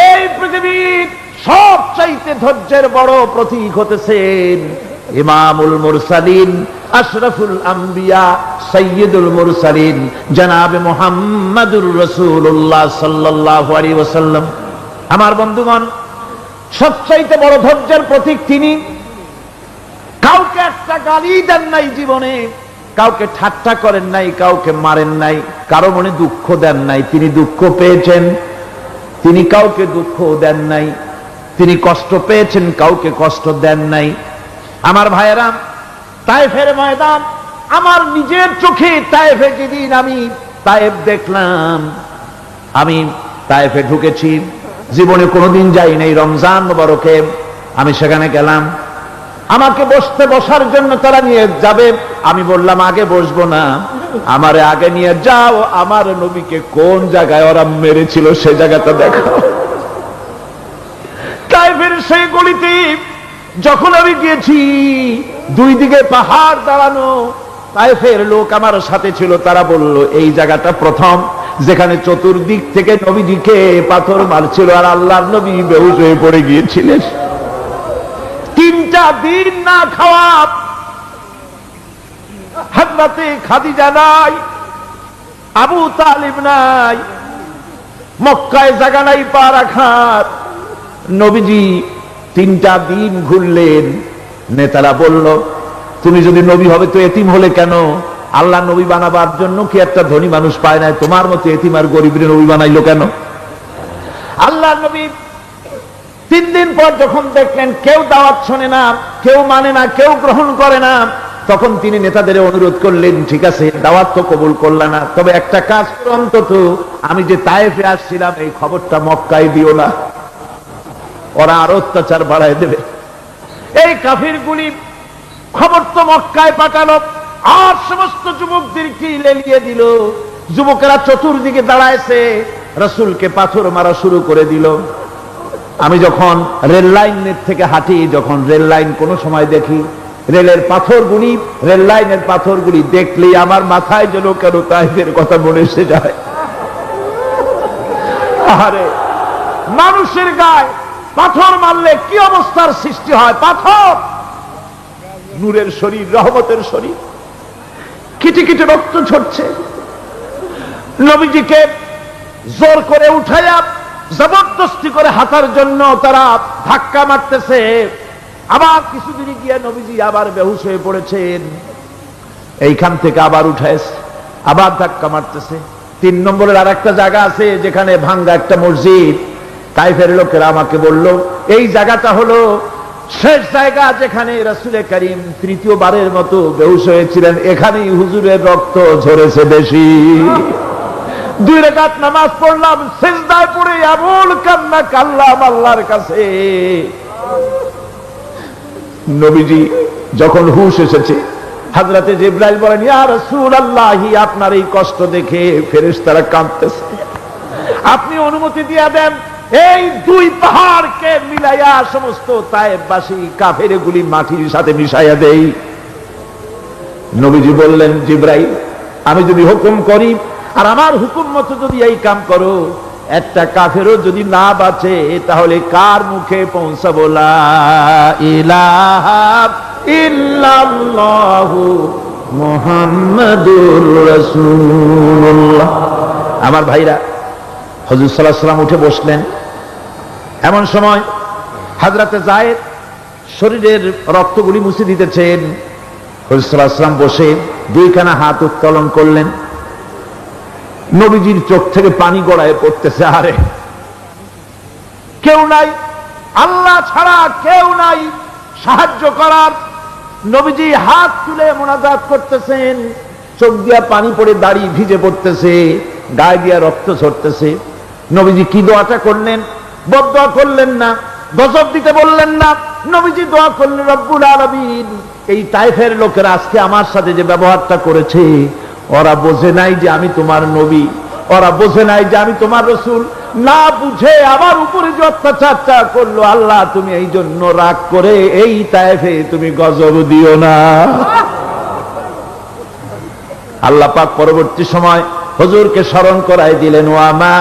A: এই পৃথিবীর সবচাইতে ধৈর্যের বড় প্রতীক হতেছেন ইমামুল মুরসালিন, আশরাফুল আম্বিয়া, সাইয়্যিদুল মুরসালিন জনাবে মুহাম্মাদুর রাসূলুল্লাহ সাল্লাল্লাহু আলাইহি ওয়াসাল্লাম। আমার বন্ধুগণ, সবচাইতে বড় ধৈর্যের প্রতীক তিনি। কাউকে একটা গালি দেন নাই জীবনে, কাউকে ঠাট্টা করেন নাই, কাউকে মারেন নাই, কারো মনে দুঃখ দেন নাই। তিনি দুঃখ পেয়েছেন, তিনি কাউকে দুঃখ দেন নাই। তিনি কষ্ট পেয়েছেন, কাউকে কষ্ট দেন নাই। আমার ভাইয়েরা, তায়েফের ময়দান, আমার নিজের চোখে তায়েফে যেদিন আমি তায়েফ দেখলাম, আমি তায়েফে ঢুকেছি, জীবনে কোনোদিন যাই নাই। রমজান মুবারকে আমি সেখানে গেলাম, আমাকে বসার জন্য তারা নিয়ে যাবে। আমি বললাম আগে বসবো না, আমারে আগে নিয়ে যাও, আমার নবীকে কোন জায়গায় ওরা মেরেছিল সে জায়গাটা দেখাও। তায়েফের সেই গলিতে যখন আমি গিয়েছি, দুই দিকে পাহাড় দাঁড়ানো, তায়েফের লোক আমার সাথে ছিল, তারা বলল এই জায়গাটা প্রথম যেখানে চতুর্দিক থেকে নবীজিকে পাথর মারছিল আর আল্লাহর নবী বেহুশ হয়ে পড়ে গিয়েছিলেন। 3টা দিন না খাওয়া, হযরতে খাদিজা নাই, আবু তালিব নাই, মক্কায় জায়গা নাই পা রাখার। নবীজি 3টা দিন ঘুরলেন। নেতারা বলল তুমি যদি নবী হবে তো এতিম হলে কেন? আল্লাহ নবী বানাবার জন্য কি একটা ধনী মানুষ পায় না? তোমার মতো এতিম আর গরিবের নবী বানাইলো কেন? আল্লাহ নবী 3 দিন পর যখন দেখলেন কেউ দাওয়াত শোনে না, কেউ মানে না, কেউ গ্রহণ করে না, তখন তিনি নেতাদের অনুরোধ করলেন, ঠিক আছে দাওয়াত তো কবুল করলা না, তবে একটা কাজ করো, অন্তত আমি যে তায়েফে আসছিলাম এই খবরটা মক্কায় দিও না, ওরা আরো অত্যাচার বাড়ায় দেবে। এই কাফিরগুলি খবর তো মক্কায় পাঠালো, আর সমস্ত যুবকদেরকে লেলিয়ে দিল। যুবকেরা চতুর্দিকে দাঁড়াইছে, রাসূলকে পাথর মারা শুরু করে দিল। আমি যখন রেল লাইনের থেকে হাঁটি, যখন রেল লাইন কোনো সময় দেখি, রেলের পাথরগুলি, রেল লাইনের পাথরগুলি দেখলেই আমার মাথায় যেন কেন তায়েফের কথা মনে এসে যায়। আরে মানুষের গায়ে পাথর মারলে কি অবস্থার সৃষ্টি হয়? পাথর নূরের শরীর, রহমতের শরীর, কিটি কিটি রক্ত ঝরছে। নবীজিকে জোর করে উঠাইয়া জবরদস্তি করে হাঁটার জন্য তারা ধাক্কা মারতেছে। আবার কিছুদিন গিয়ে নবীজি আবার বেহুশ হয়ে পড়েছেন, এইখান থেকে আবার উঠাইছে, আবার ধাক্কা মারতেছে। 3 নম্বরের আর একটা জায়গা আছে যেখানে ভাঙ্গা একটা মসজিদ। তায়েফের লোকেরা আমাকে বলল এই জায়গাটা হলো শেষ জায়গা যেখানে রাসূল করিম 3য়-বারের মতো বেহুশ হয়েছিলেন, এখানেই হুজুরের রক্ত ঝরেছে বেশি। 2 রাকাত নামাজ পড়লাম, সিজদায় পড়ে এমন কান্না কাঁদলাম আল্লাহর কাছে। নবীজি যখন হুশ এসেছে, হযরতে জিবরাইল বলেন, ইয়া রাসূলুল্লাহ, আপনার এই কষ্ট দেখে ফেরেশতারা কাঁদতেছে, আপনি অনুমতি দিয়ে দেন এই 2 পাহাড়কে মিলাইয়া সমস্ত তায়েফবাসী কাফেরগুলি মাটির সাথে মিশাইয়া দেই। নবীজি বললেন, জিবরাইল, আমি যদি হুকুম করি আর আমার হুকুম মতো যদি এই কাম করো, একটা কাফেরও যদি না বাঁচে তাহলে কার মুখে পৌঁছাবো লা ইলাহা ইল্লাল্লাহু মুহাম্মাদুর রাসূলুল্লাহ। আমার ভাইরা, হুজুর সাল্লাল্লাহু আলাইহি ওয়াসাল্লাম উঠে বসলেন। এমন সময় হযরতে যায়েদ শরীরের রক্তগুলি মুছে দিতেছেন। হুজুর সাল্লাল্লাহু আলাইহি ওয়াসাল্লাম বসে 2খানা হাত উত্তোলন করলেন। নবীজির চোখ থেকে পানি গড়ায় পড়তেছে। আরে কেউ নাই, আল্লাহ ছাড়া কেউ নাই সাহায্য করার। নবীজি হাত তুলে মুনাজাত করতেছেন, চোখ দিয়া পানি পড়ে দাড়ি ভিজে পড়তেছে, গায়ে দিয়া রক্ত ঝরতেছে। নবীজি কি দোয়াটা করলেন? বদদোয়া করলেন না, গজব দিতে বললেন না। নবীজি দোয়া করলেন, রব্বুল আলামিন, এই তায়েফের লোকেরা আজকে আমার সাথে যে ব্যবহারটা করেছে, ওরা বোঝে নাই যে আমি তোমার নবী, ওরা বোঝে নাই যে আমি তোমার রাসূল, না বুঝে আমার উপরে যে অত্যাচারটা করলো, আল্লাহ তুমি এই জন্য রাগ করে এই তায়েফে তুমি গজব দিও না। আল্লাহ পাক পরবর্তী সময় হুজুরকে স্মরণ করাই দিলেন, ওয়া মা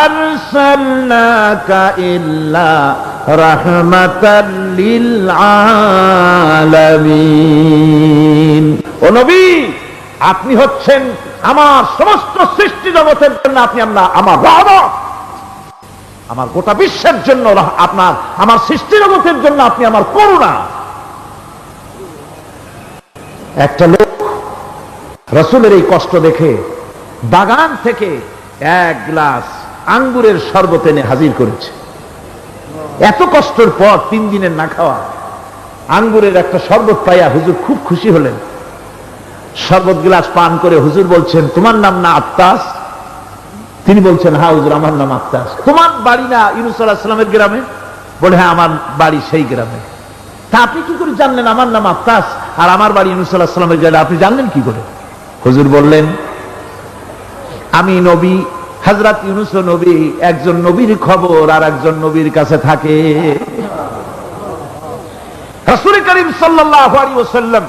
A: আরসালনাকা ইল্লা রাহমাতাল লিল আলামিন। ও নবী, আপনি হচ্ছেন আমার সমস্ত সৃষ্টি জগতের জন্য আপনি আমার রহমত, আমার গোটা বিশ্বের জন্য আপনার, আমার সৃষ্টি জগতের জন্য আপনি আমার করুণা। একটা লোক রাসূলের এই কষ্ট দেখে বাগান থেকে এক গ্লাস আঙ্গুরের শরবত এনে হাজির করেছে। এত কষ্টের পর 3 দিনের না খাওয়া আঙ্গুরের একটা শরবত পাইয়া হুজুর খুব খুশি হলেন। শরবত গ্লাস পান করে হুজুর বলছেন, তোমার নাম না আত্তাস? তিনি বলছেন, হ্যাঁ হুজুর, আমার নাম আত্তাস। তোমার বাড়ি না ইউনূস আলাইহিস সালামের গ্রামে? বলে, হ্যাঁ, আমার বাড়ি সেই গ্রামে। তা আপনি কি করে জানলেন আমার নাম আত্তাস আর আমার বাড়ি ইউনূস আলাইহিস সালামের গ্রামে? আপনি জানলেন কি করে? হুজুর বললেন, আমি নবী, হযরত ইউনূস নবী, একজন নবীর খবর আর একজন নবীর কাছে থাকে। রাসূল করিম সাল্লাল্লাহু আলাইহি ওয়াসাল্লাম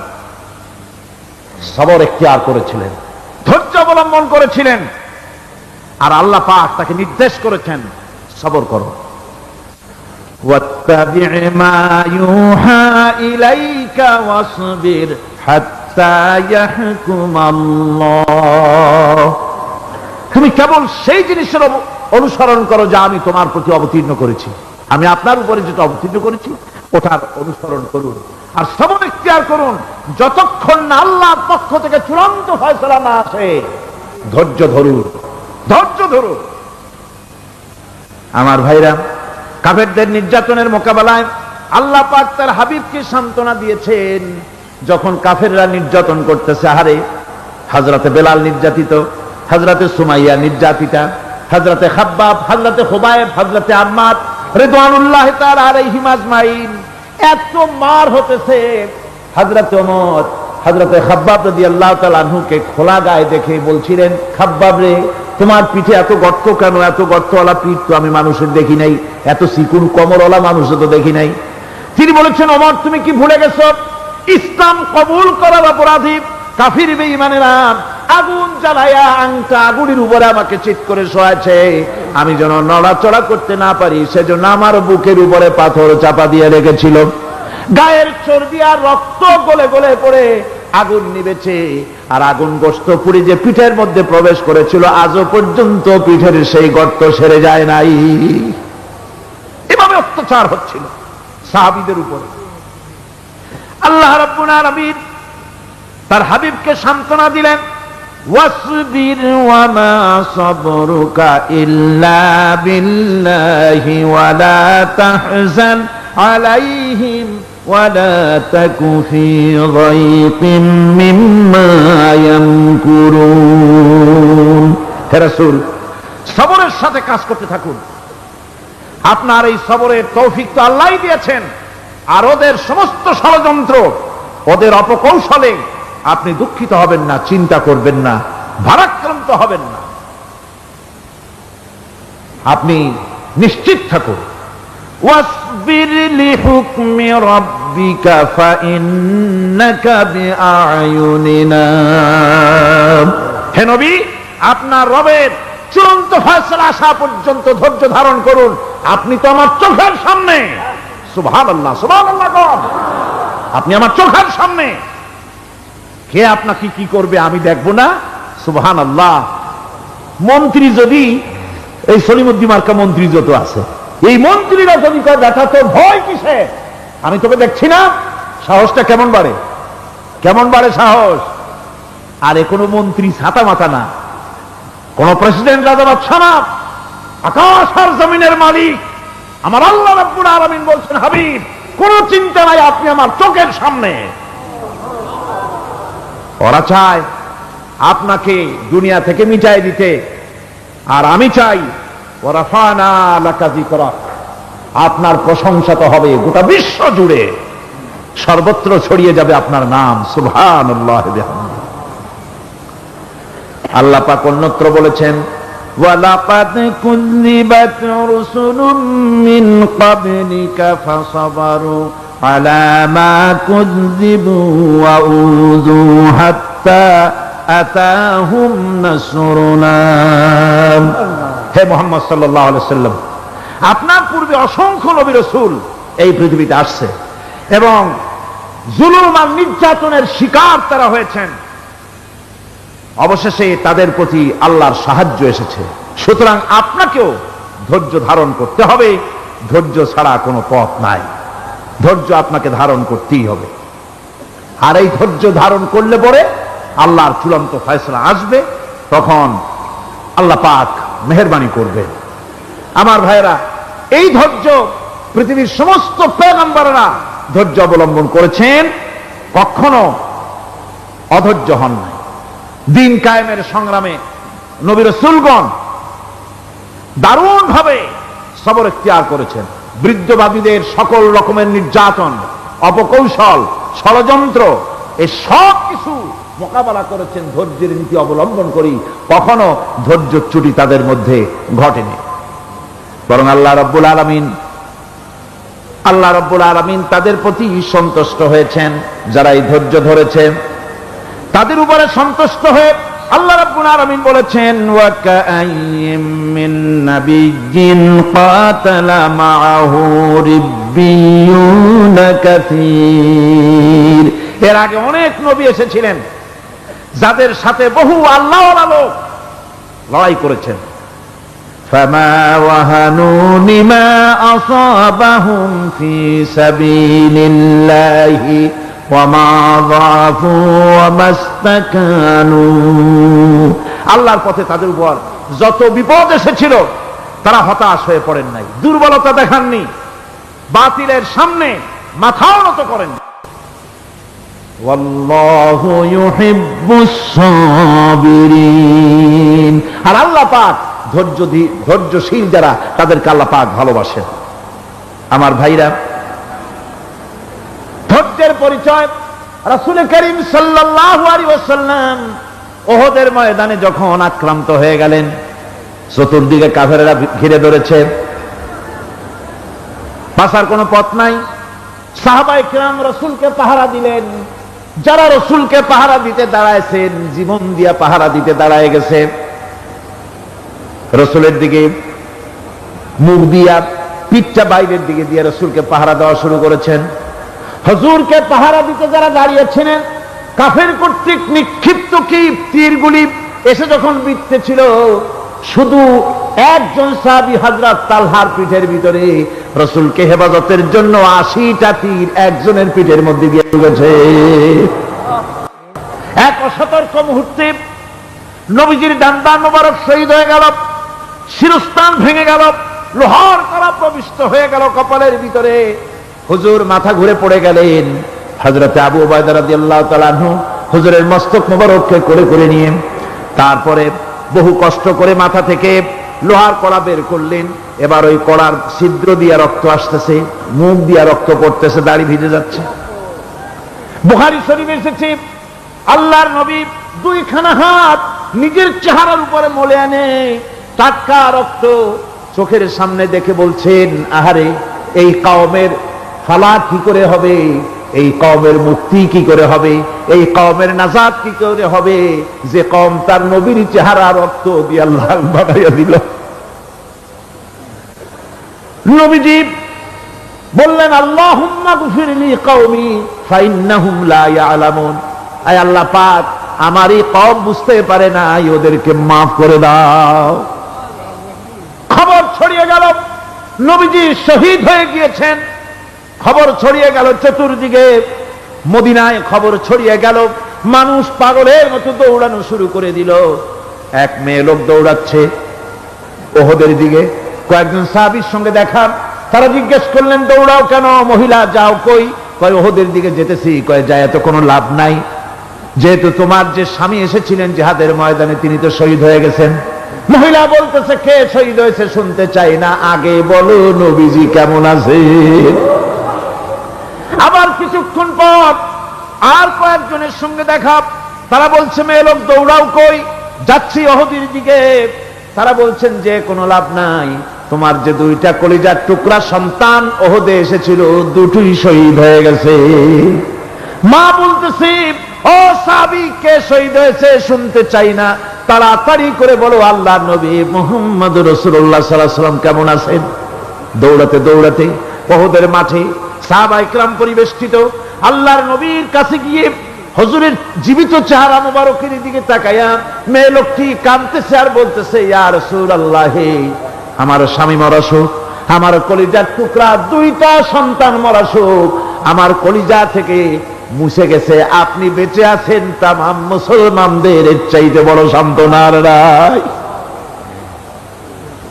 A: সবর ইখতিয়ার করেছিলেন, ধৈর্য অবলম্বন করেছিলেন, আর আল্লাহ পাক তাকে নির্দেশ করেছেন, সবর করো। ওয়াত্তাবি' মা ইউহা ইলাইকা ওয়াসবির হাত্তা ইয়াহকুমাল্লাহ। তুমি কেবল সেই জিনিসের অনুসরণ করো যা আমি তোমার প্রতি অবতীর্ণ করেছি। আমি আপনার উপরে যেটা অবতীর্ণ করেছি ওটার অনুসরণ করুন, আর সবর ইখতিয়ার করুন যতক্ষণ না আল্লাহর পক্ষ থেকে চূড়ান্ত ফয়সালা না আসে। ধৈর্য ধরুন, ধৈর্য ধরুন। আমার ভাইরা, কাফেরদের নির্যাতনের মোকাবেলায় আল্লাহ পাক তার হাবিবকে সান্ত্বনা দিয়েছেন। যখন কাফেররা নির্যাতন করতেছে, হারে হযরতে বেলাল নির্যাতিত, হযরতে সুমাইয়া নির্যাতিতা, হযরতে খাব্বাব, হযরতে খুবাইব, হযরতে আম্মার রিদওয়ানুল্লাহি তাআলা আলাইহিম আজমাইন, এত মার হতেছে। হযরত ওমর হযরতে খাব্বাব রাদিয়াল্লাহু তাআলা আনহুকে খোলা গায়ে দেখে বলছিলেন, খাব্বাব রে, তোমার পিঠে এত গর্ত কেন? এত গর্তওয়ালা পিঠ তো আমি মানুষের দেখি নাই, এত চিকুন কোমরওয়ালা মানুষও তো দেখি নাই। তিনি বলেছেন, ওমর, তুমি কি ভুলে গেছো? ইসলাম কবুল করার অপরাধী কাফির বেঈমানেরা আগুন জ্বালায়া আংটা আগুনের উপরে আমাকে চিৎ করে শোয়াছে। আমি যেন নড়াচড়া করতে না পারি সেজন্য আমার বুকের উপরে পাথর চাপা দিয়ে রেখেছিল। গায়ের চর্বি আর রক্ত গলে গলে পড়ে আগুন নিবেছে, আর আগুন গোশত পুড়ে যে পিঠের মধ্যে প্রবেশ করেছিল আজও পর্যন্ত পিঠের সেই গর্ত সেরে যায় নাই। এভাবে অত্যাচার হচ্ছিল সাহাবীদের উপরে। আল্লাহ রাব্বুল আলামিন তার হাবিবকে সান্ত্বনা দিলেন, ওয়াসবির ওয়া মা সাবরুকা ইল্লা বিল্লাহি ওয়া লা তাহজান আলাইহিম ওয়া লা তাকু ফি যায়কিম মিম্মা ইয়ামকুরুন। হে রাসূল, সবরের সাথে কাজ করতে থাকুন। আপনার এই সবরের তৌফিক তো আল্লাহই দিয়েছেন, আর ওদের সমস্ত ষড়যন্ত্র, ওদের অপকৌশলে আপনি দুঃখিত হবেন না, চিন্তা করবেন না, ভারাক্রান্ত হবেন না। আপনি নিশ্চিত থাকুন। ওয়াসবির লিহুকমি রাব্বিকা ফাইন্নাকা বিআয়ুনিনা। হে নবী, আপনার রবের চূড়ান্ত ফয়সালা আসা পর্যন্ত ধৈর্য ধারণ করুন। আপনি তো আমার চোখের সামনে। সুবহানাল্লাহ, সুবহানাল্লাহ। আপনি আমার চোখের সামনে। কে আপনাকে কি করবে আমি দেখবো না? সুবহানাল্লাহ। মন্ত্রী যদি, এই সলিমুদ্দিন মার্কা মন্ত্রী যত আছে, এই মন্ত্রীরা যদি কয় দেখা তো ভয় কিসে, আমি তোকে দেখছি না, সাহসটা কেমন বাড়ে, কেমন বাড়ে সাহস। আর এ কোনো মন্ত্রী ছাতা মাথা না, কোন প্রেসিডেন্ট রাজা বাদশা না, আকাশ আর জমিনের মালিক আমার আল্লাহ রাব্বুল আলামিন বলছেন, হাবিব কোন চিন্তা নাই, আপনি আমার চোখের সামনে। ওরা চায় আপনাকে দুনিয়া থেকে মিটাই দিতে, আর আমি চাই ওয়ারাফানা লাকা যিকরাক, আপনার প্রশংসা তো হবে গোটা বিশ্ব জুড়ে, সর্বত্র ছড়িয়ে যাবে আপনার নাম। সুবহানাল্লাহ বিহামদিহি। আল্লাহ পাক অন্যত্র বলেছেন, ওয়ালাকাদ কুযযিবাত রুসুলুম মিন ক্বাবলিকা ফাসাবারু আলা মা কুযযিবু ওয়া উযু হাত্তা আতাহুম নাসরুনা। হে মুহাম্মদ সাল্লাল্লাহু আলাইহি ওয়াসাল্লাম, আপনার পূর্বে অসংখ্য নবী রাসূল এই পৃথিবীতে আসছে এবং জুলুম আর নির্যাতনের শিকার তারা হয়েছেন, অবশেষে তাদের প্রতি আল্লাহর সাহায্য এসেছে। সুতরাং আপনাকেও ধৈর্য ধারণ করতে হবে, ধৈর্য ছাড়া কোনো পথ নাই, ধৈর্য আপনাকে ধারণ করতেই হবে। আর এই ধৈর্য ধারণ করলে পরে আল্লাহর চূড়ান্ত ফয়সালা আসবে, তখন আল্লাহ পাক মেহেরবানি করবেন। আমার ভাইরা, এই ধৈর্য পৃথিবীর সমস্ত পয়গম্বররা ধৈর্য অবলম্বন করেছেন, কখনো অধৈর্য হন নাই। দিন কায়েমের সংগ্রামে নবী রাসূলগণ দারুণ ভাবে সবর ইখতিয়ার করেছেন। বৃদ্ধবাদীদের সকল রকমের নির্যাতন, অপকৌশল, ষড়যন্ত্র, এই সব কিছু মোকাবেলা করেছেন ধৈর্যের নীতি অবলম্বন করি। কখনো ধৈর্যচ্যুতি তাদের মধ্যে ঘটেনি, বরং আল্লাহ রাব্বুল আলামিন তাদের প্রতি সন্তুষ্ট হয়েছেন। যারা এই ধৈর্য ধরেছে তাদের উপরে সন্তুষ্ট হয়ে আল্লাহ রাব্বুল আলামিন বলেছেন, ওয়া কাআইয়্যিম মিন নাবিয়্যিন কাতালা মাআহু রিব্বিয়ুনা কাসীর। এর আগে অনেক নবী এসেছিলেন যাদের সাথে বহু আল্লাহওয়ালা লোক লড়াই করেছেন। ফামা ওয়াহানু লিমা আসাবাহুম ফি সাবিলিল্লাহি ওয়ামা যাফু ওয়ামা ইসতাকানু। আল্লাহর পথে তাদের উপর যত বিপদ এসেছিল তারা হতাশ হয়ে পড়েন নাই, দুর্বলতা দেখাননি, বাতিলের সামনে মাথাও নত করেননি। ওয়াল্লাহু ইউহিব্বুস সাবিরিন। আর আল্লাহ পাক ধৈর্যশীল যারা তাদেরকে আল্লাহ পাক ভালোবাসেন। আমার ভাইরা, ধৈর্যের পরিচয় রাসূল করিম সাল্লাল্লাহু আলাইহি ওয়াসাল্লাম ওহদের ময়দানে যখন আক্রান্ত হয়ে গেলেন, চতুর্দিকে কাফেররা ঘিরে ধরেছে, বাঁচার কোনো পথ নাই। সাহাবায়ে কিরাম রাসূলকে পাহারা দিলেন। যারা রাসূলকে পাহারা দিতে দাঁড়াইছেন, জীবন দিয়া পাহারা দিতে দাঁড়ায় গেছে, রাসূলের দিকে মুখ দিয়া, পিঠটা বাইরের দিকে দিয়ে রাসূলকে পাহারা দেওয়া শুরু করেছেন। হুজুরকে পাহারা দিতে যারা দাঁড়িয়েছিলেন, কাফের কর্তৃক নিক্ষিপ্ত কি তীরগুলি এসে যখন বিঁধতেছিল, শুধু একজন সাহাবী হযরত তালহার পিঠের ভিতরে রাসূলকে হেফাজতের জন্য 80টা তীর একজনের পিঠের মধ্যে গিয়ে ঢুকেছে। এক অসতর্ক মুহূর্তে নবীজির ডান্ডা মোবারক শহীদ হয়ে গেল, শিরস্থান ভেঙে গেল, লোহার কড়া প্রবিষ্ট হয়ে গেল কপালের ভিতরে। হুজুর মাথা ঘুরে পড়ে গেলেন। হযরতে আবু উবায়দা রাদিয়াল্লাহু তাআলা আনহু হুজুরের মস্তক মোবারককে কোলে করে নিয়ে তারপরে বহু কষ্ট করে মাথা থেকে লোহার কড়া বের করলেন। এবার ওই কড়ার ছিদ্র দিয়ে রক্ত আসতেছে, মুখ দিয়ে রক্ত পড়তেছে, দাড়ি ভিজে যাচ্ছে। বুখারী শরীফে এসেছে, আল্লাহর নবী দুইখানা হাত নিজের চেহারার উপরে মলে আনে টাটকা রক্ত চোখের সামনে দেখে বলছেন, আহারে, এই কওমের ফালা কি করে হবে, এই কওমের মুক্তি কি করে হবে, এই কওমের নাজাত কি করে হবে, যে কওম তার নবীর চেহারা রক্ত দিয়ে আল্লাহ বানাইয়া দিল। নবীজি বললেন, আল্লাহুম্মা গফির লি কওমি ফাইন্নাহুম লা ইয়ালামুন। আয় আল্লাহ পাক, আমার এই কওম বুঝতে পারে না, ওদেরকে মাফ করে দাও। খবর ছড়িয়ে গেল নবীজি শহীদ হয়ে গিয়েছেন। খবর ছড়িয়ে গেল চতুর্দিকে, মদিনায় খবর ছড়িয়ে গেল। মানুষ পাগলের মতো দৌড়ানো শুরু করে দিল। এক মেয়ে লোক দৌড়াচ্ছে ওহদের দিকে। কয়েকজন সাহাবীর সঙ্গে দেখা, তারা জিজ্ঞেস করলেন, দৌড়াও কেন মহিলা, যাও কই? কয় ওহদের দিকে যেতেছি। কয় যায় তো কোনো লাভ নাই, যেহেতু তোমার যে স্বামী এসেছিলেন জিহাদের ময়দানে তিনি তো শহীদ হয়ে গেছেন। মহিলা বলতেছে, কে শহীদ হয়েছে শুনতে চাই না, আগে বলো নবীজি কেমন আছে। আবার কিছুক্ষণ পর আর কয়েকজনের সঙ্গে দেখা, তারা বলছে, মেয়ে লোক দৌড়াও কই? যাচ্ছি ওহদের দিকে। তারা বলছেন যে কোনো লাভ নাই, তোমার যে দুইটা কলিজার টুকরা সন্তান ওহদে এসেছিল দুটোই শহীদ হয়ে গেছে। মা বলতেছি, ও সাহাবী, কে শহীদ হয়েছে শুনতে চাই না, তাড়াতাড়ি করে বলো আল্লাহর নবী মুহাম্মদ রাসূলুল্লাহ সাল্লাল্লাহু আলাইহি ওয়াসাল্লাম কেমন আছেন। দৌড়াতে দৌড়াতে ওহদের মাঠে সাহাবায়ে কেরাম পরিবেষ্টিত আল্লাহর নবীর কাছে গিয়ে হুজুরের জীবিত চেহারা মোবারকের দিকে তাকায়া মেয়ে লোকটি কাঁদতেছে আর বলতেছে, ইয়া রাসূলুল্লাহ, আমার স্বামী মরা শোক, আমার কলিজার টুকরা দুইটা সন্তান মরা শোক আমার কলিজা থেকে মুছে গেছে, আপনি বেঁচে আছেন তামাম মুসলমানদের এর চাইতে বড় সান্ত্বনার নাই।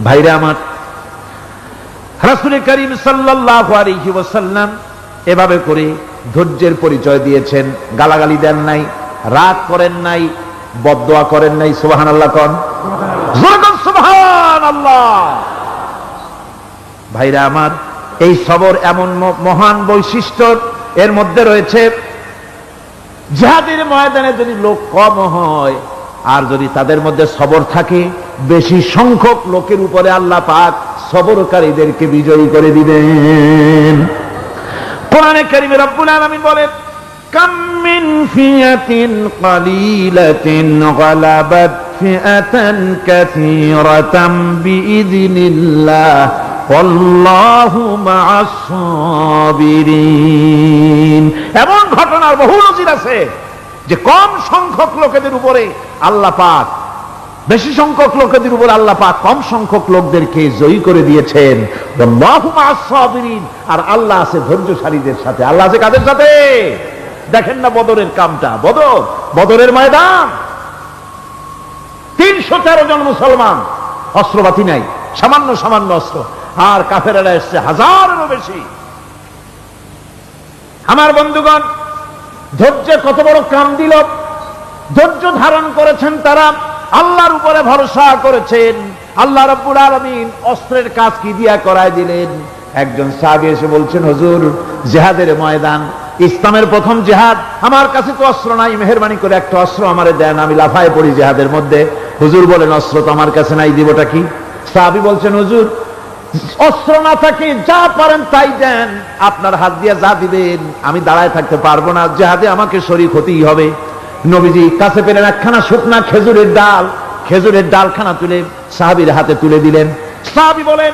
A: ভাইরা আমার, রাসূল করিম সাল্লাল্লাহু আলাইহি ওয়াসাল্লাম এভাবে করে ধৈর্যের পরিচয় দিয়েছেন। গালাগালি দেন নাই, রাগ করেন নাই, বদদোয়া করেন নাই। সুবহানাল্লাহ কোন, সুবহানাল্লাহ। ভাইরা আমার, এই সবর এমন মহান বৈশিষ্ট্য, এর মধ্যে রয়েছে জিহাদের ময়দানে যদি লোক কম হয় আর যদি তাদের মধ্যে সবর থাকে, বেশি সংখ্যক লোকের উপরে আল্লাহ পাক সবরকারীদেরকে বিজয়ী করে দিবেন। কোরআনে কারীমে রব্বুল আলামিন বলেন, কাম মিন ফিয়াতিন কালিলাতিন গালাবাত ফিআতান কাসীরাতাম বিইذনিল্লাহ আল্লাহু মা'আস সাবিরিন। এমন ঘটনার বহু নজির আছে যে কম সংখ্যক লোকেদের উপরে আল্লাহ পাক, বেশি সংখ্যক লোকেদের উপর আল্লাহ পাক কম সংখ্যক লোকদেরকে জয়ী করে দিয়েছেন। আল্লাহু মা'আস সাবিরিন, আর আল্লাহ আছে ধৈর্যশালীদের সাথে। আল্লাহ আছে কাদের সাথে? দেখেন না বদরের কামটা, বদরের ময়দান, 313 জন মুসলমান, অস্ত্রপাতি নাই, সামান্য সামান্য অস্ত্র, আর কাফেরেরা এসছে হাজারেরও বেশি। আমার বন্ধুগণ, ধৈর্যের কত বড় কাম দিল, ধৈর্য ধারণ করেছেন তারা, আল্লাহর উপরে ভরসা করেছেন। আল্লাহ রাব্বুল আলামিন অস্ত্রের কাজ কি দিয়া করায় দিলেন। একজন সাহাবী এসে বলছেন, হুজুর, জিহাদের ময়দান, ইসলামের প্রথম জিহাদ, আমার কাছে তো অস্ত্র নাই, মেহেরবানি করে একটা অস্ত্র আমারে দেন, আমি লাফায় পড়ি জিহাদের মধ্যে। হুজুর বলেন, অস্ত্র তো আমার কাছে নাই, দিবটা কি? সাহাবী বলছেন, হুজুর, অস্ত্র না থাকে যা পারেন তাই দেন, আপনার হাত দিয়ে যা দিবেন আমি দাঁড়ায় থাকতে পারবো না, জিহাদে আমাকে শরীক হতেই হবে। নবীজি কাছে পেলেন একখানা শুকনা খেজুরের ডালখানা তুলে সাহাবীর হাতে তুলে দিলেন। সাহাবী বলেন,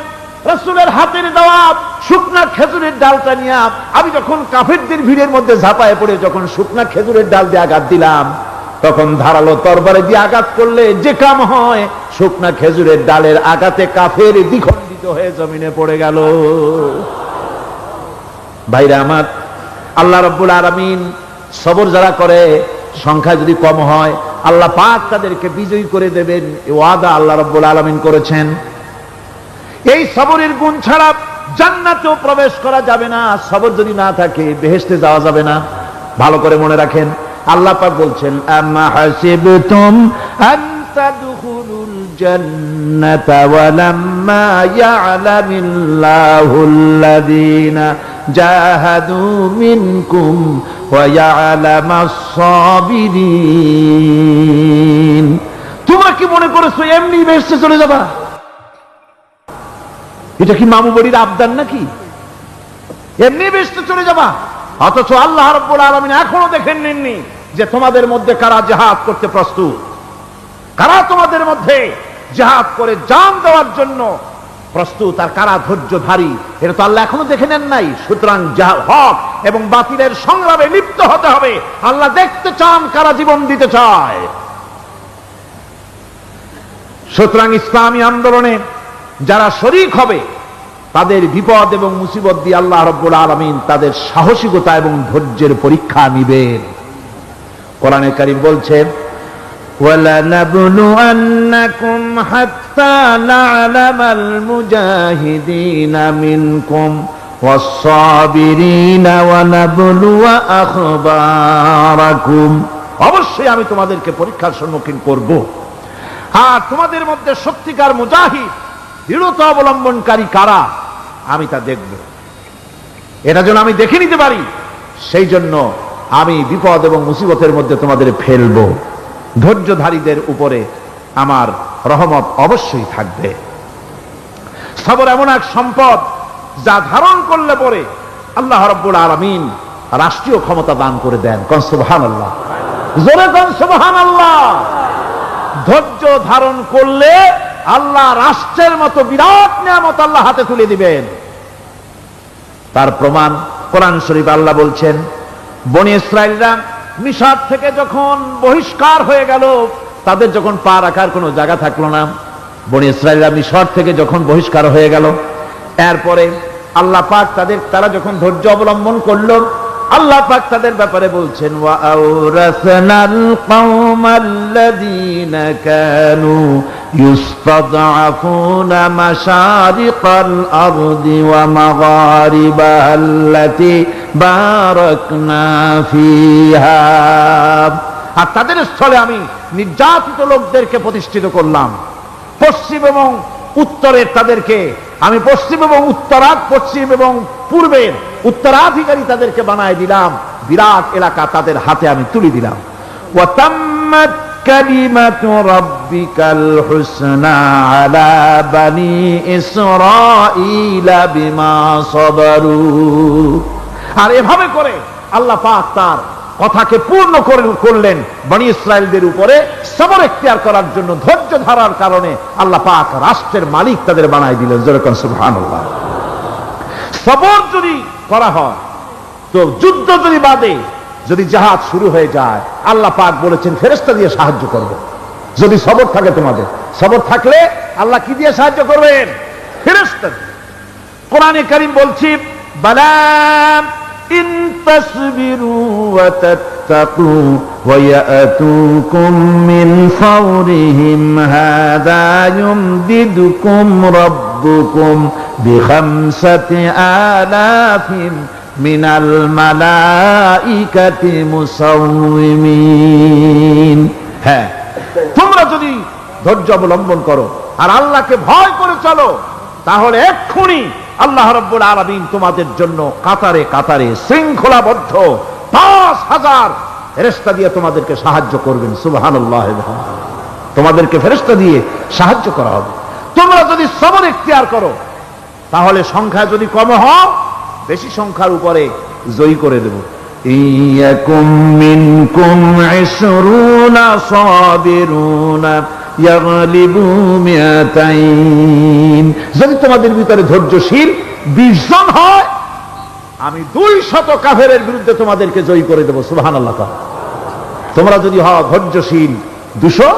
A: রাসূলের হাতের দেওয়া শুকনা খেজুরের ডালটা নিয়ে আমি যখন কাফেরদের ভিড়ের মধ্যে ঝাঁপায় পড়ে যখন শুকনা খেজুরের ডাল দিয়ে আঘাত দিলাম, তখন ধারালো তরবারি দিয়ে আঘাত করলে যে কাম হয়, শুকনা খেজুরের ডালের আঘাতে কাফের দ্বিখণ্ডিত হয়ে জমিনে পড়ে গেল। ভাইরা আমার, আল্লাহ রাব্বুল আলামিন সবর যারা করে, সংখ্যা যদি কম হয়, আল্লাহ পাক তাদেরকে বিজয়ী করে দেবেন, এই ওয়াদা আল্লাহ রাব্বুল আলামিন করেছেন। এই সবরের গুণ ছাড়া জান্নাতেও প্রবেশ করা যাবে না। সবর যদি না থাকে বেহেশতে যাওয়া যাবে না। ভালো করে মনে রাখেন, আল্লাহ পাক বলছেন, আম্মা হাসিবতুম আন তাদখুলুল জান্নাতা ওয়া লাম্মা ইয়া'লামিল্লাহুল্লাযীনা জাহাদু মিনকুম ওয়া ইয়া'লামাস সাবিরিন। তোমরা কি মনে করেছো এমনি বেহেশতে চলে যাবা? এটা কি মামু বাড়ির আবদার নাকি? এমনি বেহেশতে চলে যাবা? অথচ আল্লাহ রাব্বুল আলামিন এখনো দেখেন নেননি যে তোমাদের মধ্যে কারা জিহাদ করতে প্রস্তুত, কারা তোমাদের মধ্যে জিহাদ করে জান দেওয়ার জন্য প্রস্তুত, আর কারা ধৈর্যধারী, এটা তো আল্লাহ এখনো দেখে নেন নাই। সুতরাং হক এবং বাতিলের সংগ্রামে লিপ্ত হতে হবে। আল্লাহ দেখতে চান কারা জীবন দিতে চায়। সুতরাং ইসলামী আন্দোলনে যারা শরীক হবে, তাদের বিপদ এবং মুসিবত দিয়ে আল্লাহ রাব্বুল আলামিন তাদের সাহসিকতা এবং ধৈর্যের পরীক্ষা নিবেন। কোরআনে কারীম বলছেন, وَلَنَبْلُوَنَّكُمْ حَتَّى نَعْلَمَ الْمُجَاهِدِينَ مِنكُمْ وَالصَّابِرِينَ وَنَبْلُوَ أَخْبَارَكُمْ। অবশ্যই আমি তোমাদেরকে পরীক্ষার সম্মুখীন করব, আর তোমাদের মধ্যে সত্যিকার মুজাহিদ, দৃঢ়তা অবলম্বনকারী কারা, আমি তা দেখব। এটা যেন আমি দেখে নিতে পারি, সেই জন্য আমি বিপদ এবং মুসিবতের মধ্যে তোমাদের ফেলবো। ধৈর্যধারীদের উপরে আমার রহমত অবশ্যই থাকবে। সবর এমন এক সম্পদ যা ধারণ করলে পরে আল্লাহ রাব্বুল আলামিন রাষ্ট্রীয় ক্ষমতা দান করে দেন। কোন সুবহানাল্লাহ, জোরে কোন সুবহানাল্লাহ। ধৈর্য ধারণ করলে আল্লাহ রাষ্ট্রের মতো বিরাট নিয়ামত আল্লাহ হাতে তুলে দিবেন। তার প্রমাণ কোরআন শরীফ আল্লাহ বলছেন, বনি ইসরাইলরা মিশর থেকে যখন বহিষ্কার হয়ে গেল, তাদের যখন পা রাখার কোনো জায়গা থাকলো না, বনি ইসরাইলরা মিশর থেকে যখন বহিষ্কার হয়ে গেল, এরপরে আল্লাহ পাক তারা যখন ধৈর্য অবলম্বন করলো, আল্লাহ পাক তাদের ব্যাপারে বলছেন, ওয়া আওরাসনাল কওমাল্লাযীনা কানু ইস্তাদআফুনা মাশারিকাল আরদি ওয়া মাগারিবাহা আল্লাতী বারাকনা ফিহা। আর তাদের স্থলে আমি নির্যাতিত লোকদেরকে প্রতিষ্ঠিত করলাম। পশ্চিম এবং উত্তরের তাদেরকে আমি পশ্চিম এবং পশ্চিম এবং পূর্বের উত্তরাধিকারী তাদেরকে বানায় দিলাম। বিরাট এলাকা তাদের হাতে আমি তুলে দিলাম। ওয়া তাম্মাত কালিমাতু রাব্বিকাল হুসনা আলা বানি ইসরাঈলা বিমা সাবারু। আর এভাবে করে আল্লাহ পাক তার কথাকে পূর্ণ করলেন বনি ইসরাইলদের উপরে। সবর এখতিয়ার করার জন্য, ধৈর্য ধরার কারণে আল্লাহ পাক রাষ্ট্রের মালিক তাদের বানাই দিলেন। যেরকম সুবহানাল্লাহ। সবর যদি করা হয় তো, যুদ্ধ যদি বাদে, যদি জাহাজ শুরু হয়ে যায়, আল্লাহ পাক বলেছেন ফেরেশতা দিয়ে সাহায্য করবে। যদি সবর থাকে তোমাদের, সবর থাকলে আল্লাহ কি দিয়ে সাহায্য করবেন? ফেরেশতা দিয়ে। কোরআনে কারীম বলছি, বালা ইন তাসবিরু ওয়া তাত্তাকু ওয়া ইয়াতুকুম মিন ফাওরিহিম হাযা ইউমদিদুকুম রাব্বুকুম বিখামসাতি আলাফিন মিনাল মালাইকাতি মুসাউমিন। হ্যাঁ, তোমরা যদি ধৈর্য অবলম্বন করো আর আল্লাহকে ভয় করে চলো, তাহলে এক্ষুনি আল্লাহ রাব্বুল আলামিন তোমাদের জন্য কাতারে কাতারে শৃঙ্খলাবদ্ধ 5000 ফেরেশতা দিয়ে তোমাদেরকে সাহায্য করবেন। সুবহানাল্লাহ। তোমাদেরকে ফেরেশতা দিয়ে সাহায্য করা হবে। তোমরা যদি সবর ইখতিয়ার করো, তাহলে সংখ্যা যদি কম হও, বেশি সংখ্যার উপরে জয়ী করে দেব। ইয়াকুম মিনকুম 20 সাবিরুনা ইয়াগলিবু মিয়াতাইন। যদি তোমাদের ভিতরে ধৈর্যশীল 20 জন হয়, আমি 200 কাফেরের বিরুদ্ধে তোমাদেরকে জয়ী করে দেব। সুবহানাল্লাহ। তোমরা যদি হও ধৈর্যশীল 200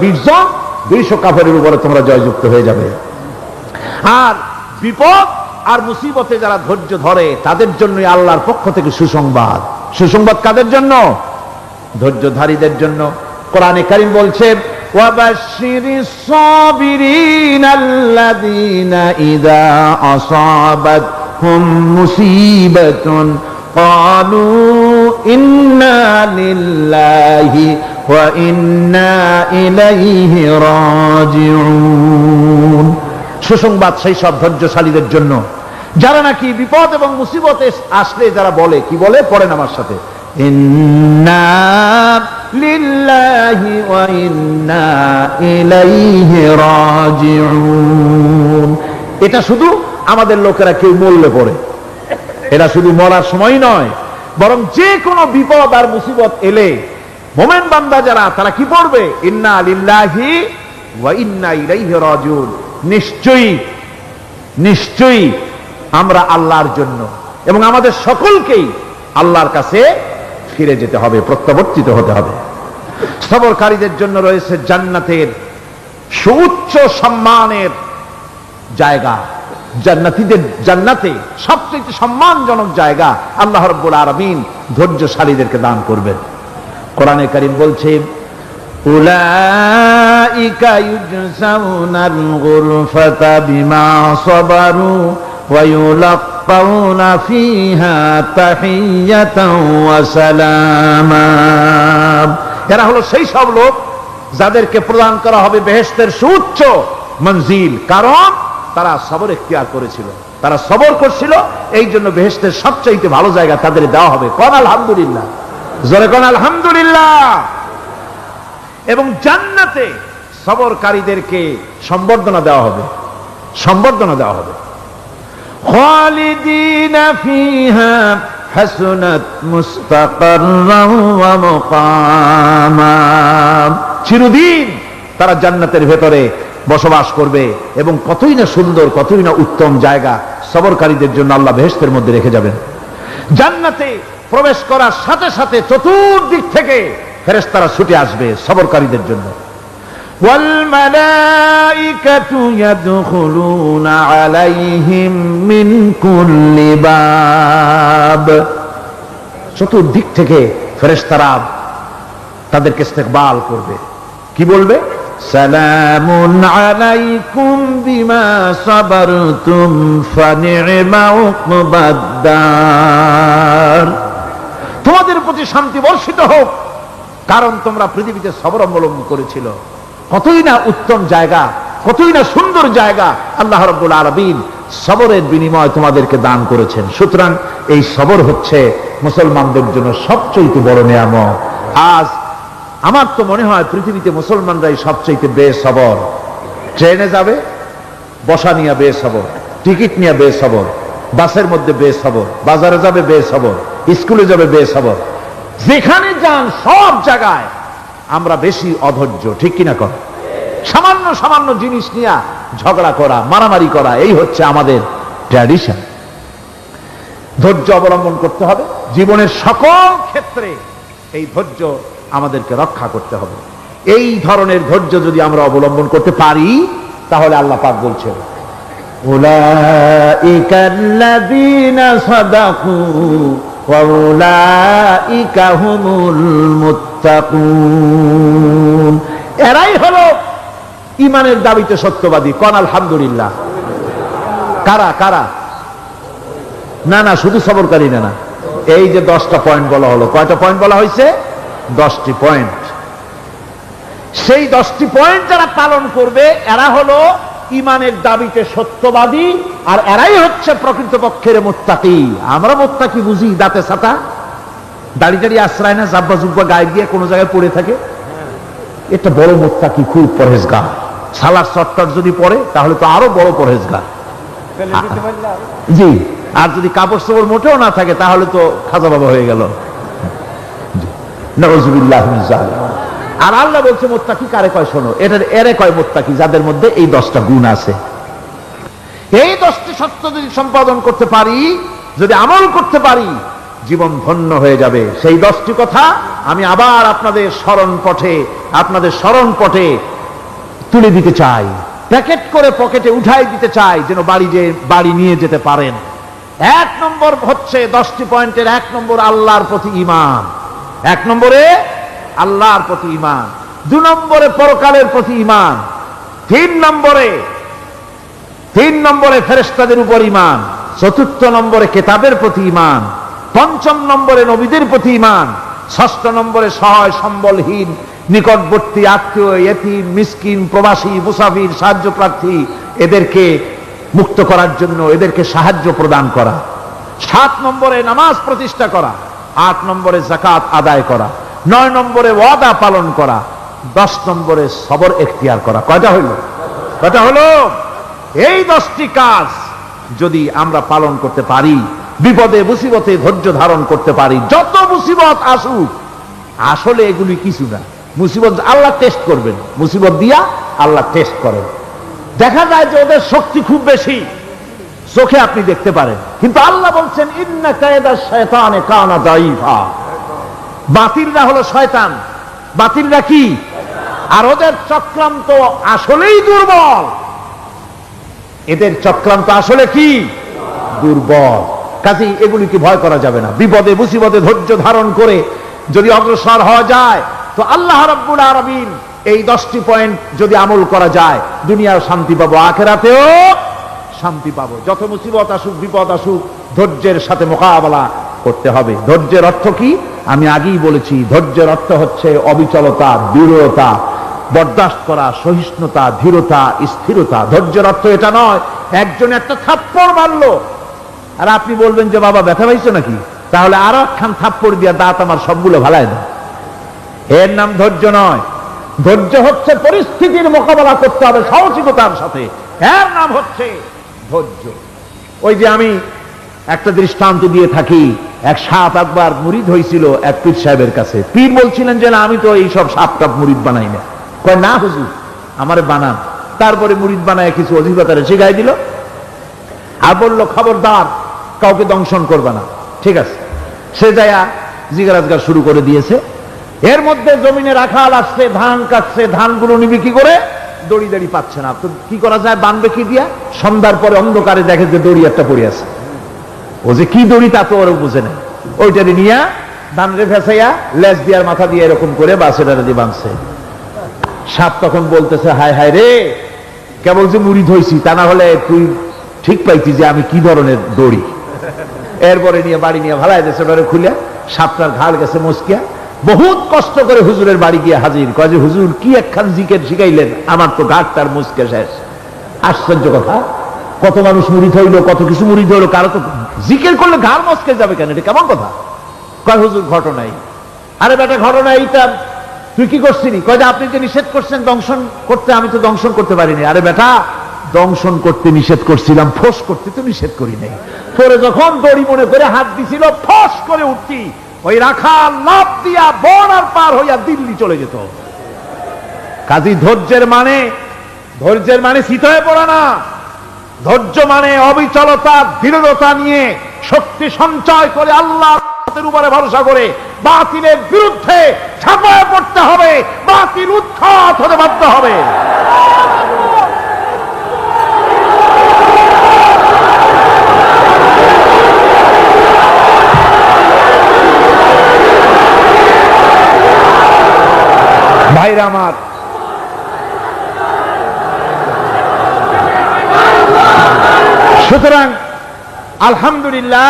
A: 20 জন, 200 কাফেরের উপরে তোমরা জয়যুক্ত হয়ে যাবে। আর বিপদ আর মুসিবতে যারা ধৈর্য ধরে, তাদের জন্যই আল্লাহর পক্ষ থেকে সুসংবাদ। সুসংবাদ কাদের জন্য? ধৈর্যধারীদের জন্য। কোরআনে কারীম বলছে, ওয়াবাশশিরিস সাবিরিনাল্লাযীনা ইযা আসাবাতহুম মুসিবাতুন ক্বালু ইন্না লিল্লাহি ওয়া ইন্না ইলাইহি রাজিউন। সুসংবাদ সেই সব ধৈর্যশালীদের জন্য যারা নাকি বিপদ এবং মুসিবতে আসলে যারা বলে, কি বলে? পড়েন আমার সাথে, ইন্না লিল্লাহি ওয়া ইন্না ইলাইহি রাজিউন। এটা শুধু আমাদের লোকেরা কেউ মরলে পড়ে, এটা শুধু মরার সময় নয়, বরং যে কোনো বিপদ আর মুসিবত এলে মুমিন বান্দা যারা, তারা কি পড়বে? ইন্না লিল্লাহি ওয়া ইন্না ইলাইহি রাজিউন। নিশ্চয়ই নিশ্চয়ই আমরা আল্লাহর জন্য এবং আমাদের সকলকেই আল্লাহর কাছে ফিরে যেতে হবে, প্রত্যাবর্তিত হতে হবে। সবরকারীদের জন্য রয়েছে জান্নাতের সুউচ্চ সম্মানের জায়গা। জান্নাতে সবচেয়ে সম্মানজনক জায়গা আল্লাহ রাব্বুল আলামিন ধৈর্যশালীদেরকে দান করবেন। কোরআনে কারীম বলছে, উলাইকা ইউজসাউনাল গুরফাতা বিমা সাবারু ওয়া ইউলাক্কাউনা ফিহা তাহিয়াতাও ওয়া সালামা। এরা হলো সেই সব লোক যাদেরকে প্রদান করা হবে বেহেশতের সুউচ্চ মঞ্জিল, কারণ তারা সবর ইখতিয়ার করেছিল, তারা সবর করছিল। এই জন্য বেহেশতের সবচাইতে ভালো জায়গা তাদের দেওয়া হবে। কোন আলহামদুলিল্লাহ, জোরে কোন আলহামদুলিল্লাহ। এবং জান্নাতে সবরকারীদেরকে সম্বর্ধনা দেওয়া হবে, সম্বর্ধনা দেওয়া হবে। খালিদিনা ফিহা হাসুনাত মুস্তাকাররাও ওয়া মুকামা। চিরদিন তারা জান্নাতের ভেতরে বসবাস করবে এবং কতই না সুন্দর, কতই না উত্তম জায়গা সবরকারীদের জন্য আল্লাহ বেহেশতের মধ্যে রেখে যাবেন। জান্নাতে প্রবেশ করার সাথে সাথে চতুর্দিক থেকে ফেরেশতারা ছুটে আসবে সবরকারীদের জন্য। والملائكة يدخلون عليهم من كل باب, চতুর্দিক থেকে ফেরেশতারা তাদেরকে ইস্তেকবাল করবে। কি বলবে? সালামুন আলাইকুম বিমা সাবারতুম ফানি'মা উকবাদ-দার, তোমাদের প্রতি শান্তি বর্ষিত হোক, কারণ তোমরা পৃথিবীতে সবর অবলম্বন করেছিল। কতই না উত্তম জায়গা, কতই না সুন্দর জায়গা আল্লাহ রাব্বুল আলামিন সবরের বিনিময়ে তোমাদেরকে দান করেছেন। সুতরাং এই সবর হচ্ছে মুসলমানদের জন্য সবচেয়ে বড় নিয়ামত। আজ আমার তো মনে হয় পৃথিবীতে মুসলমানরাই সবচেয়ে বেসবর। ট্রেনে যাবে, বসা নিয়ে বেসবর, টিকিট নিয়ে বেসবর, বাসের মধ্যে বেসবর, বাজারে যাবে বেসবর, স্কুলে যাবে বেসবর, যেখানে যান সব জায়গায় আমরা বেশি অধৈর্য। ঠিক কিনা কর? সামান্য সামান্য জিনিস নিয়ে ঝগড়া করা, মারামারি করা, এই হচ্ছে আমাদের ট্র্যাডিশন। ধৈর্য অবলম্বন করতে হবে জীবনের সকল ক্ষেত্রে। এই ধৈর্য আমাদেরকে রক্ষা করতে হবে। এই ধরনের ধৈর্য যদি আমরা অবলম্বন করতে পারি, তাহলে আল্লাহ পাক বলছেন উলাইকাল্লাযীনা সাদাকু ওয়া উলাইকা হুমুল মুত্তাকুন, এরাই হলো ঈমানের দাবিতে সত্যবাদী। কোন আলহামদুলিল্লাহ। কারা কারা? না না, শুধু সবরকারী না। এই যে 10টা পয়েন্ট বলা হলো, কয়টা পয়েন্ট বলা হয়েছে? 10টি পয়েন্ট। সেই 10টি পয়েন্ট যারা পালন করবে এরা হলো ঈমানের দাবিতে সত্যবাদী, আর এরাই হচ্ছে প্রকৃতপক্ষের মুত্তাকি। আমরা মুত্তাকি বুঝি দাঁতে ছাতা, দাড়ি দাড়ি আশ্রয় না, জাব্বা জুব্বা গায়ে দিয়ে কোনো জায়গায় পড়ে থাকে, এটা বড় মুত্তাকি, খুব পরহেজগার। সালার চট্টর যদি পড়ে তাহলে তো আরো বড় পরহেজগার। জি, আর যদি কাপড় চোপড় মোটেও না থাকে তাহলে তো খাজা বাবা হয়ে গেল। নাউযুবিল্লাহি মিন যালিক। আর আল্লাহ বলছে মুত্তাকি কারে কয়? শোনো, এরে কয় মুত্তাকি যাদের মধ্যে এই 10টা গুণ আছে। এই 10টি সত্য যদি সম্পাদন করতে পারি, যদি আমল করতে পারি, জীবন ধন্য হয়ে যাবে। সেই 10টি কথা আমি আবার আপনাদের স্মরণ পটে তুলে দিতে চাই, প্যাকেট করে পকেটে উঠাই দিতে চাই, যেন বাড়ি নিয়ে যেতে পারেন। 1 নম্বর হচ্ছে 10টি পয়েন্টের 1 নম্বর আল্লাহর প্রতি ঈমান। 1 নম্বরে আল্লাহর প্রতি ঈমান, 2 নম্বরে পরকালের প্রতি ঈমান, 3 নম্বরে ফেরেশতাদের উপর ঈমান, 4 নম্বরে কিতাবের প্রতি ঈমান, 5 নম্বরে নবীদের প্রতি ঈমান, 6 নম্বরে সহায় সম্বলহীন নিকটবর্তী আত্মীয়, ইয়েতিম, মিসকিন, প্রবাসী, মুসাফির, সাহায্য প্রার্থী, এদেরকে মুক্ত করার জন্য এদেরকে সাহায্য প্রদান করা, 7 নম্বরে নামাজ প্রতিষ্ঠা করা, 8 নম্বরে যাকাত আদায় করা, 9 নম্বরে ওয়াদা পালন করা, 10 নম্বরে সবর এখতিয়ার করা। কয়টা হলো? এই 10টি কাজ যদি আমরা পালন করতে পারি, বিপদে মুসিবতে ধৈর্য ধারণ করতে পারি, যত মুসিবত আসুক, আসলে এগুলি কিছু না। মুসিবত আল্লাহ টেস্ট করবেন, মুসিবত দিয়া আল্লাহ টেস্ট করেন। দেখা যায় যে ওদের শক্তি খুব বেশি, চোখে আপনি দেখতে পারেন, কিন্তু আল্লাহ বলছেন ইন্না কায়দা শায়তানে কানা দাঈফা। বাতিলরা হলো শয়তান, বাতিলরা কি? আর ওদের চক্রান্ত আসলেই দুর্বল। এদের চক্রান্ত আসলে কি? দুর্বল। কাজেই এগুলিকে ভয় করা যাবে না। বিপদে মুসিবতে ধৈর্য ধারণ করে যদি অগ্রসর হওয়া যায়, তো আল্লাহ রাব্বুল আলামিন এই 10টি পয়েন্ট যদি আমল করা যায়, দুনিয়ার শান্তি পাবো, আখিরাতেও শান্তি পাবো। যত মুসিবত আসুক, বিপদ আসুক, ধৈর্যের সাথে মোকাবেলা করতে হবে। ধৈর্যের অর্থ কি? আমি আগেই বলেছি, ধৈর্যের অর্থ হচ্ছে অবিচলতা, দৃঢ়তা, বরদাস্ত করা, সহিষ্ণুতা, ধীরতা, স্থিরতা। ধৈর্যের অর্থ এটা নয় একজন একটা থাপ্পড় মারলো আর আপনি বলবেন যে বাবা ব্যথা পাইছো নাকি, তাহলে আরো একখান থাপ্পড় দিয়া দাঁত আমার সবগুলো ভালাই না। এর নাম ধৈর্য নয়। ধৈর্য হচ্ছে পরিস্থিতির মোকাবেলা করতে হবে সাহসিকতার সাথে, এর নাম হচ্ছে ধৈর্য। ওই যে আমি একটা দৃষ্টান্ত দিয়ে থাকি, এক সাপ একবার মুরিদ হয়েছিল এক পীর সাহেবের কাছে। পীর বলছিলেন যে না, আমি তো এইসব সাপ টাপ মুরিদ বানাই না। কয় না হুজুর, আমারে বানান। তারপরে মুরিদ বানায় কিছু অধিকতারে শিখাই দিল, আর বললো খবরদার কাউকে দংশন করবে না। ঠিক আছে, সে যায়া জিজ্ঞাসা শুরু করে দিয়েছে। এর মধ্যে জমিনে রাখাল আসছে, ধান কাটছে, ধানগুলো নিবি কি করে, দড়ি দাড়ি পাচ্ছে না, তো কি করা যায়, বানবে কি দিয়া? সন্ধ্যার পরে অন্ধকারে দেখে যে দড়ি একটা পড়ে আছে, ও যে কি দড়ি তা তো ওরা বুঝে নেই, ওইটারে নিয়ে ধান রে ফেসাইয়া লেজ দিয়ার মাথা দিয়ে এরকম করে বাসেটারে দিয়ে বাঁধছে। সাপ তখন বলতেছে, হায় হায় রে, কেবল যে মুড়ি ধইছি, তা না হলে তুই ঠিক পাইতি যে আমি কি ধরনের দড়ি। এরপরে নিয়ে বাড়ি নিয়ে ভালাই দিয়েছে, ওটারে খুলে সাপটার ঘাড় গেছে মস্কিয়া। বহুত কষ্ট করে হুজুরের বাড়ি গিয়ে হাজির, কয় যে হুজুর কি একখান জিকের শিখাইলেন, আমার তো ঘাটটার মুসকে শেষ। আশ্চর্য কথা, কত মানুষ মুড়ি হইলো, কত কিছু মুড়ি হইলো, কারো তো জিকের করলে ঘাড় মস্কে যাবে কেন, এটা কেমন কথা? কয় হুজুর ঘটনাই। আরে বেটা ঘটনা এইটা, তুই কি করছিলি? কয় যে আপনি যে নিষেধ করছেন দংশন করতে, আমি তো দংশন করতে পারিনি। আরে বেটা, দংশন করতে নিষেধ করছিলাম, ফোঁস করতে তো নিষেধ করি নাই। পরে যখন দড়ি মনে করে হাত দিছিল, ফোঁস করে উঠতি, ওই রাখাল লাফ দিয়া বন আর পার হইয়া দিল্লি চলে যেত। কাজী ধৈর্যের মানে শীত হয়ে পড়া না। ধৈর্য মানে অবিচলতা, দৃঢ়তা নিয়ে শক্তি সঞ্চয় করে আল্লাহর উপরে ভরসা করে বাতিলের বিরুদ্ধে ঝাঁপায় পড়তে হবে, বাতিল উৎখাত হতে বাধ্য হবে। ভাইরা আমার, সুতরাং আলহামদুলিল্লাহ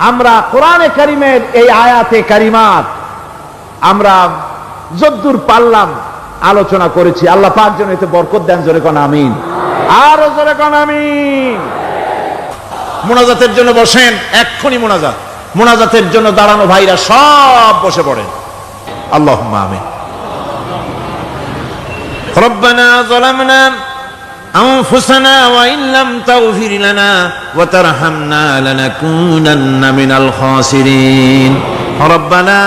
A: আমরা কোরআনে কারিমের এই আয়াতে কারিমাত আমরা যদ্দূর পারলাম আলোচনা করেছি। আল্লাহ পাক যেন এতে বরকত দেন, জোরে কোন আমিন, আরো জোরে কোন আমিন। মোনাজাতের জন্য বসেন, এক্ষুনি মোনাজাতের জন্য দাঁড়ানো ভাইরা সব বসে পড়েন। আল্লাহুম্মা আমিন। ربنا ظلمنا أنفسنا وإن لم تغفر لنا وترحمنا لنكونن من الخاسرين ربنا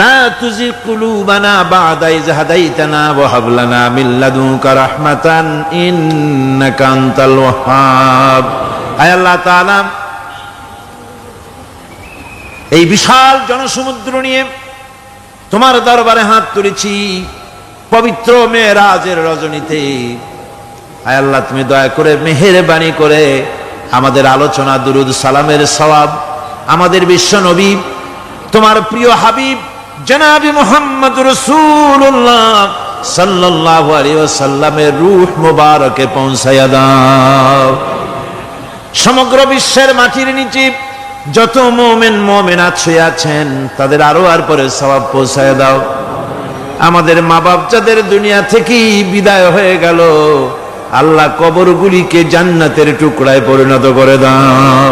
A: لا تزغ قلوبنا بعد إذ هديتنا وهب لنا من لدنك رحمة إنك أنت الوهاب আয় আল্লাহ তাআলা, এই বিশাল জনসমুদ্র নিয়ে তোমার দরবারে হাত তুলেছি পবিত্র মেরাজের রজনীতে। আয় আল্লাহ, তুমি দয়া করে মেহেরবানি করে আমাদের আলোচনা, দুরুদ সালামের সওয়াব আমাদের বিশ্ব নবী তোমার প্রিয় হাবিব জনাবে মুহাম্মদ রাসূলুল্লাহ সাল্লাল্লাহু আলাইহি ওয়াসাল্লামের রূহ মুবারকে পৌঁছায়া দাও। সমগ্র বিশ্বের মাটির নিচে যত মুমিন মুমিনাত শুয়ে আছেন তাদের আরো আর পরে সওয়াব পৌঁছায়া দাও। আমাদের মা বাপ যাদের দুনিয়া থেকে বিদায় হয়ে গেল, আল্লাহ কবরগুলিকে জান্নাতের টুকরায় পরিণত করে দাও।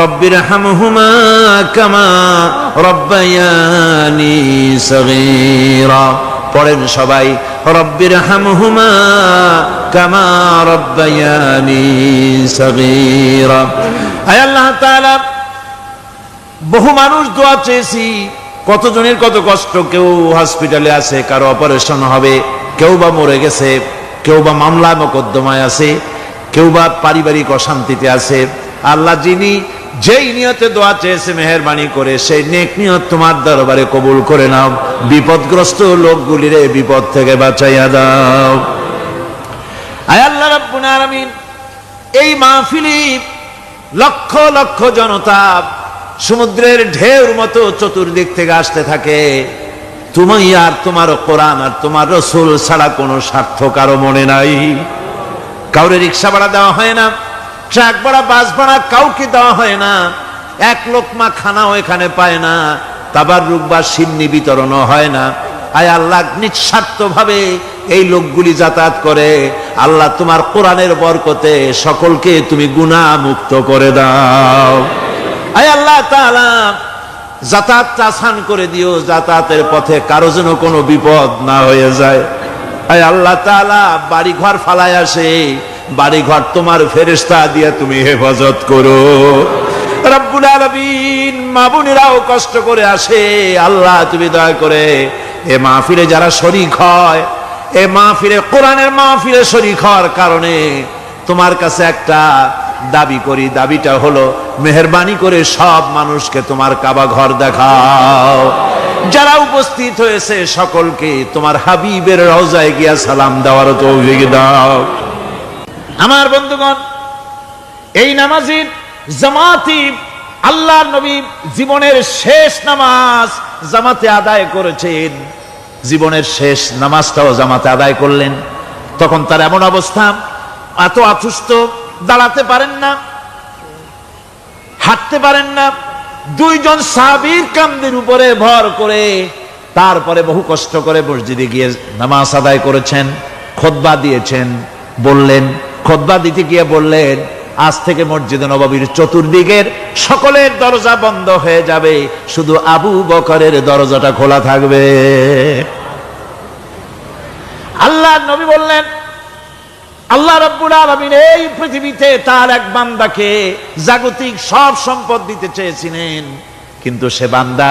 A: রব্বির হামহুমা কামা রব্বায়ানি সগীরা। পড়েন সবাই, রব্বির হামহুমা কামা রব্বায়ানি সগীরা। আয় আল্লাহ তাআলা, বহু মানুষ দোয়া চেয়েছি, কতজনের কত কষ্ট, কেউ হসপিটালে আছে, কারো অপারেশন হবে, কেউ বা মরে গেছে, কেউ বা মামলা মোকদ্দমায় আছে, কেউ বা পারিবারিক অশান্তিতে আছে। আল্লাহ যিনি যেই নিয়তে দোয়া চেয়েছে মেহেরবানি করে সেই নেক নিয়ত তোমার দরবারে কবুল করে নাও। বিপদগ্রস্ত লোকগুলির বিপদ থেকে বাঁচাইয়া দাও। আয় আল্লাহ রাব্বুল আলামিন, এই মাহফিলে লক্ষ লক্ষ জনতা সমুদ্রের ঢেউর মতো চতুর্দিক থেকে আসতে থাকে। তুমি আর তোমার কোরআন আর তোমার রসুল ছাড়া কোনো স্বার্থ কারো মনে নাই। কাউরে রিক্সা ভাড়া দেওয়া হয় না, ট্রাক ভাড়া, বাস ভাড়া কাউকে দেওয়া হয় না, এক লোকমা খানাও এখানে পায় না, তাবাররুক বা সিন্নি বিতরণও হয় না। আয় আল্লাহ, নিঃস্বার্থ ভাবে এই লোকগুলি যাতায়াত করে। আল্লাহ তোমার কোরআনের বরকতে সকলকে তুমি গুনাহ মুক্ত করে দাও। আয় আল্লাহ তাআলা, যাতায়াতটা আসান করে দিও, যাতায়াতের পথে কারো যেন কোনো বিপদ না হয়ে যায়। আয় আল্লাহ তাআলা, বাড়ি ঘর ফালায় আসে, বাড়ি ঘর তোমার ফেরেশতা দিয়ে তুমি হেফাজত করো। রব্বুল আলামিন, মা বোনেরাও কষ্ট করে আসে, আল্লাহ তুমি দয়া করে এ মাহফিলে যারা শরীক হয় এই মাহফিলে, কোরআনের মাহফিলে শরীক হওয়ার কারণে তোমার কাছে একটা দাবি করি। দাবিটা হলো, মেহেরবানি করে সব মানুষকে তোমার কাবা ঘর দেখাও। যারা উপস্থিত হয়েছে সকলকে তোমার হাবিবের রওজায় গিয়া সালাম দেওয়ার তৌফিক দাও। আমার বন্ধুগণ, এই নামাজের জামাতি আল্লাহর নবী জীবনের শেষ নামাজ জামাতে আদায় করেছেন। জীবনের শেষ নামাজটাও জামাতে আদায় করলেন। তখন তার এমন অবস্থা, এত অসুস্থ, দাঁড়াতে পারেন না, হাঁটতে পারেন না। দুইজন সাহাবীর কাঁধের উপরে ভর করে তারপরে বহু কষ্ট করে মসজিদে গিয়ে নামাজ আদায় করেছেন। খুতবা দিয়েছেন, বললেন, খুতবা দিতে গিয়ে বললেন, আজ থেকে মসজিদে নববীর চতুর্দিকের সকলের দরজা বন্ধ হয়ে যাবে, শুধু আবু বকরের দরজাটা খোলা থাকবে। আল্লাহর নবী বললেন, আল্লাহ রাব্বুল আলামিন এই পৃথিবীতে তার এক বান্দাকে জাগতিক সব সম্পদ দিতে চেয়েছিলেন, কিন্তু সে বান্দা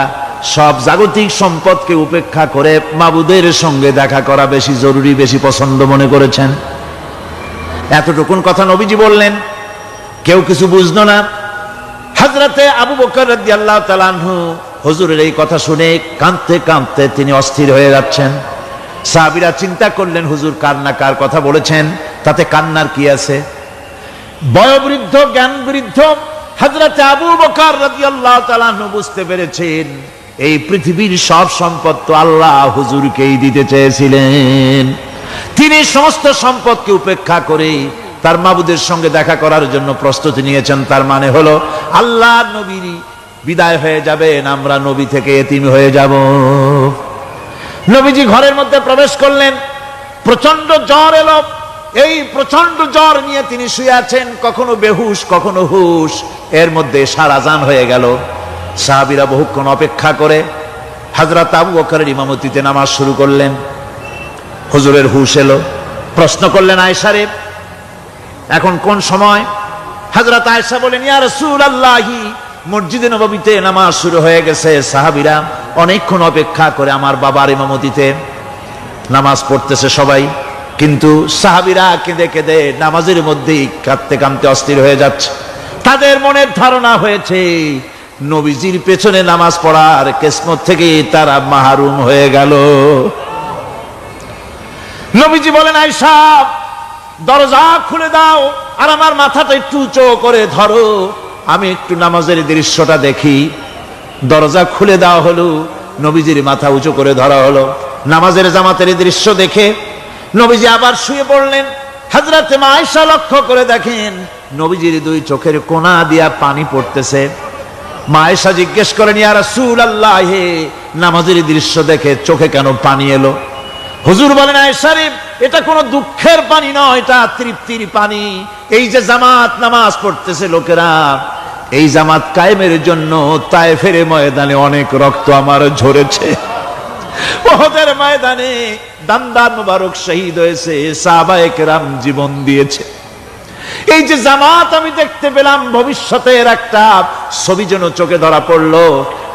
A: সব জাগতিক সম্পদকে উপেক্ষা করে মাবুদের সঙ্গে দেখা করা বেশি জরুরি, বেশি পছন্দ মনে করেছেন। এতটুকুন কথা নবীজি বললেন, কেউ কিছু বুঝলো না। হযরতে আবু বকর রাদিয়াল্লাহু তাআলা আনহু হুজুরের এই কথা শুনে কাঁদতে কাঁদতে তিনি অস্থির হয়ে যাচ্ছেন। সাহাবীরা চিন্তা করলেন, হুজুর কান্না কার কথা বলেছেন, তাতে কান্নার কি আছে? বয়োবৃদ্ধ, জ্ঞান বৃদ্ধ হযরতে আবু বকর রাদিয়াল্লাহু তাআলা আনহু বুঝতে পেরেছেন, এই পৃথিবীর সব সম্পদ তো আল্লাহ হুজুরকেই দিতে চেয়েছিলেন। তিনি সমস্ত সম্পদকে উপেক্ষা করে তার মাবুদের সঙ্গে দেখা করার জন্য প্রস্তুতি নিয়েছেন। তার মানে হলো আল্লাহ নবীর বিদায় হয়ে যাবেন, আমরা নবী থেকে এতিম হয়ে যাব। নবীজি ঘরের মধ্যে প্রবেশ করলেন, প্রচন্ড জ্বর এলো। এই প্রচন্ড জ্বর নিয়ে তিনি শুয়ে আছেন, কখনো বেহুশ কখনো হুশ। এর মধ্যে এশার আযান হয়ে গেল। সাহাবীরা বহুক্ষণ অপেক্ষা করে হযরত আবু বকরের ইমামতিতে নামাজ শুরু করলেন। হুজুরের হুশ এলো, প্রশ্ন করলেন, আয়েশা রে, এখন কোন সময়? হযরত আয়েশা বলেন, ইয়া রাসূলুল্লাহি, মসজিদে নববীতে নামাজ শুরু হয়ে গেছে। সাহাবীরা অনেকক্ষণ অপেক্ষা করে আমার বাবার ইমামতিতে নামাজ পড়তেছে সবাই, কিন্তু সাহাবীরা কেঁদে কেঁদে নামাজের মধ্যেই কাঁদতে কাঁদতে অস্থির হয়ে যাচ্ছে। তাদের মনের ধারণা হয়েছে নবীজির পেছনে নামাজ পড়ার কিসমত থেকে তারা মাহরুম হয়ে গেল। নবীজি বলেন, আয়েশা দরজা খুলে দাও আর আমার মাথাটা একটু উঁচু করে ধরো, আমি একটু নামাজের দৃশ্যটা দেখি। দরজা খুলে দেওয়া হলো, নবীজির মাথা উঁচু করে ধরা হলো। নামাজের জামাতের দৃশ্য দেখে নবীজি আবার শুয়ে পড়লেন। হযরতে মা আয়েশা লক্ষ্য করে দেখেন নবীজির দুই চোখের কোনা দিয়া পানি পড়তেছে। মা আয়েশা জিজ্ঞেস করেন, ইয়া রাসূলুল্লাহ, হে, নামাজের দৃশ্য দেখে চোখে কেন পানি এলো? হুজুর বলেন, আয়েশা রে, এটা কোনো দুঃখের পানি নয়, এটা তৃপ্তির পানি। এই যে জামাত নামাজ পড়তেছে লোকেরা, এই জামাত কায়েমের জন্য তায়েফের ময়দানে অনেক রক্ত আমার ঝরেছে। উহুদের ময়দানে দান্দান মুবারক শহীদ হয়েছে, সাহাবায়ে কেরাম জীবন দিয়েছে। এই যে জামাত আমি দেখতে পেলাম, ভবিষ্যতের একটা ছবি যেন চোখে ধরা পড়লো।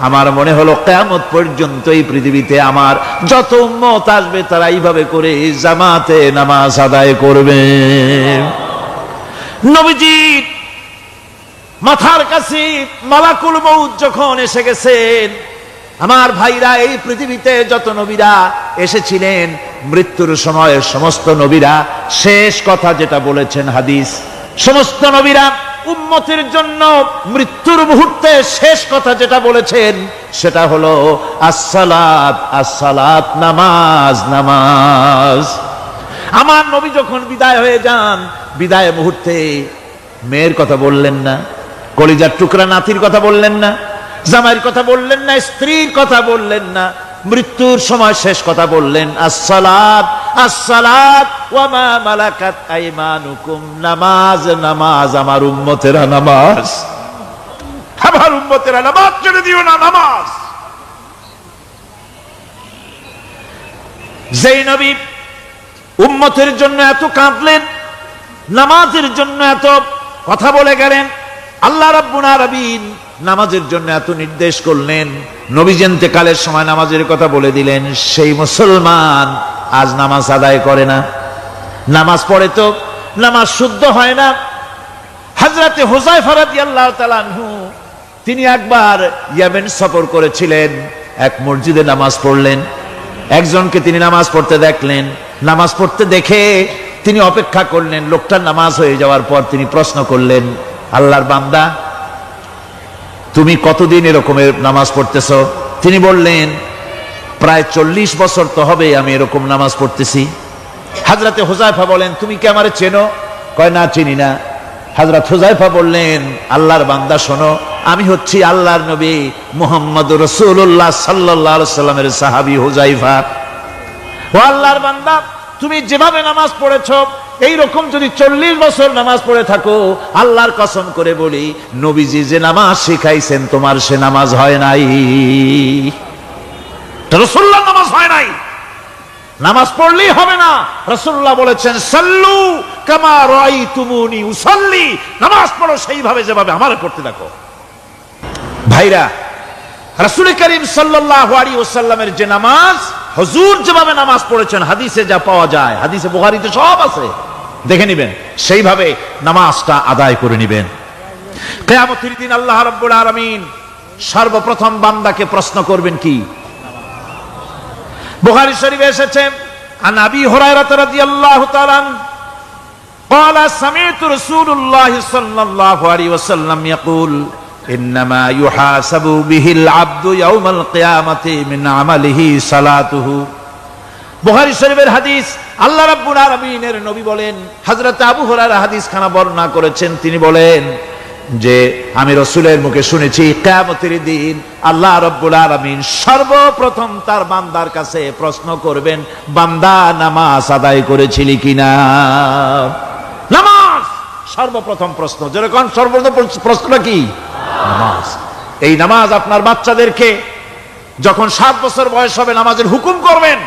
A: আমার মনে হলো কিয়ামত পর্যন্ত এই পৃথিবীতে আমার যত উম্মত আসবে তারা এইভাবে করে জামাতে নামাজ আদায় করবে। নবীজি মাথার কাছে মালাকুল মউত যখন এসে গেছেন, আমার ভাইরা, এই পৃথিবীতে যত নবীরা এসেছিলেন মৃত্যুর সময় সমস্ত নবীরা শেষ কথা যেটা বলেছেন, হাদিস, সমস্ত নবীরা উম্মতের জন্য মৃত্যুর মুহূর্তে শেষ কথা যেটা বলেছেন সেটা হলো আসসালাত, আসসালাত, নামাজ, নামাজ। আমার নবী যখন বিদায় হয়ে যান, বিদায় মুহূর্তে মেয়ের কথা বললেন না, কলিজার টুকরা নাতির কথা বললেন না, জামাইয়ের কথা বললেন না, স্ত্রীর কথা বললেন না। মৃত্যুর সময় শেষ কথা বললেন, আসসালাত, আসসালাত ওয়া মা মালাকাত আইমানুকুম, নামাজ, নামাজ, আমার উম্মতেরা নামাজ, আমার উম্মতেরা নামাজ ছেড়ে দিও না, নামাজ। যেই নবী উম্মতের জন্য এত কাঁদলেন, নামাজের জন্য এত কথা বলে গেলেন, আল্লাহ রাব্বুল আলামিন নামাজের জন্য এত নির্দেশ করলেন, নবী ইন্তেকালের সময় নামাজের কথা বলে দিলেন, সেই মুসলমান আজ নামাজ আদায় করে না, নামাজ পড়ে তো নামাজ শুদ্ধ হয় না। হযরতে হুযায়ফা রাদিয়াল্লাহু তাআলা আনহু তিনি একবার ইয়েমেন সফর করেছিলেন, এক মসজিদে নামাজ পড়লেন, একজনকে তিনি নামাজ পড়তে দেখলেন। নামাজ পড়তে দেখে তিনি অপেক্ষা করলেন, লোকটার নামাজ হয়ে যাওয়ার পর তিনি প্রশ্ন করলেন, আল্লাহর বান্দা তুমি কতদিন এরকমের নামাজ পড়তেছো? তিনি বললেন, প্রায় 40 বছর তো হবে আমি এরকম নামাজ পড়তেছি। হযরতে হুযায়ফা বলেন, তুমি কি আমারে চেনো? কয়, না চিনি না। হযরত হুযায়ফা বললেন, আল্লাহর বান্দা শোনো, আমি হচ্ছি আল্লাহর নবী মুহাম্মদুর রাসূলুল্লাহ সাল্লাল্লাহু আলাইহি সাল্লামের সাহাবী হুযায়ফা। ও আল্লাহর বান্দা, তুমি যেভাবে নামাজ পড়েছো এইরকম যদি 40 বছর নামাজ পড়ে থাকো, আল্লাহর কসম করে বলি নবীজি যে নামাজ শিখাইছেন তোমার সে নামাজ হয় নাই, রাসূলুল্লাহ নামাজ হয় নাই। নামাজ পড়লেই হবে না, রাসূলুল্লাহ বলেছেন সাল্লু কামা রাআইতুমুনি উসাল্লি, নামাজ পড়ো সেইভাবে যেভাবে আমারে পড়তে দেখো। ভাইরা, রাসূল করিম সাল্লাল্লাহু আলাইহি ওয়াসাল্লামের যে নামাজ, হুজুর যেভাবে নামাজ পড়েছেন হাদিসে যা পাওয়া যায়, হাদিসে বুখারীতে সব আছে, দেখে নেবেন, সেইভাবে নামাজটা আদায় করে নেবেন। কিয়ামতের দিন আল্লাহ রাব্বুল আলামিন সর্বপ্রথম বান্দাকে প্রশ্ন করবেন কি? বুখারী শরীফে এসেছে, আন আবি হুরায়রা রাদিয়াল্লাহু তাআলা قال سمعت رسول الله صلى الله عليه وسلم يقول إنما يحاسب به العبد يوم القيامة من عمله صلاته। বুখারী শরীফের হাদিস, আল্লাহ রাব্বুল আলামিনের নবী বলেন, হযরত আবু হুরায়রা হাদিস খানা বর্ণনা করেছেন, তিনি বলেন যে আমি রাসূলের মুখে শুনেছি কিয়ামতের দিন আল্লাহ রাব্বুল আলামিন সর্বপ্রথম তার বান্দার কাছে প্রশ্ন করবেন, বান্দা নামাজ আদায় করেছিলি কিনা? নামাজ সর্বপ্রথম প্রশ্ন। যেরকম সর্বপ্রথম প্রশ্নটা কি? নামাজ। এই নামাজ আপনার বাচ্চাদেরকে যখন 7 বছর বয়স হবে নামাজের হুকুম করবেন,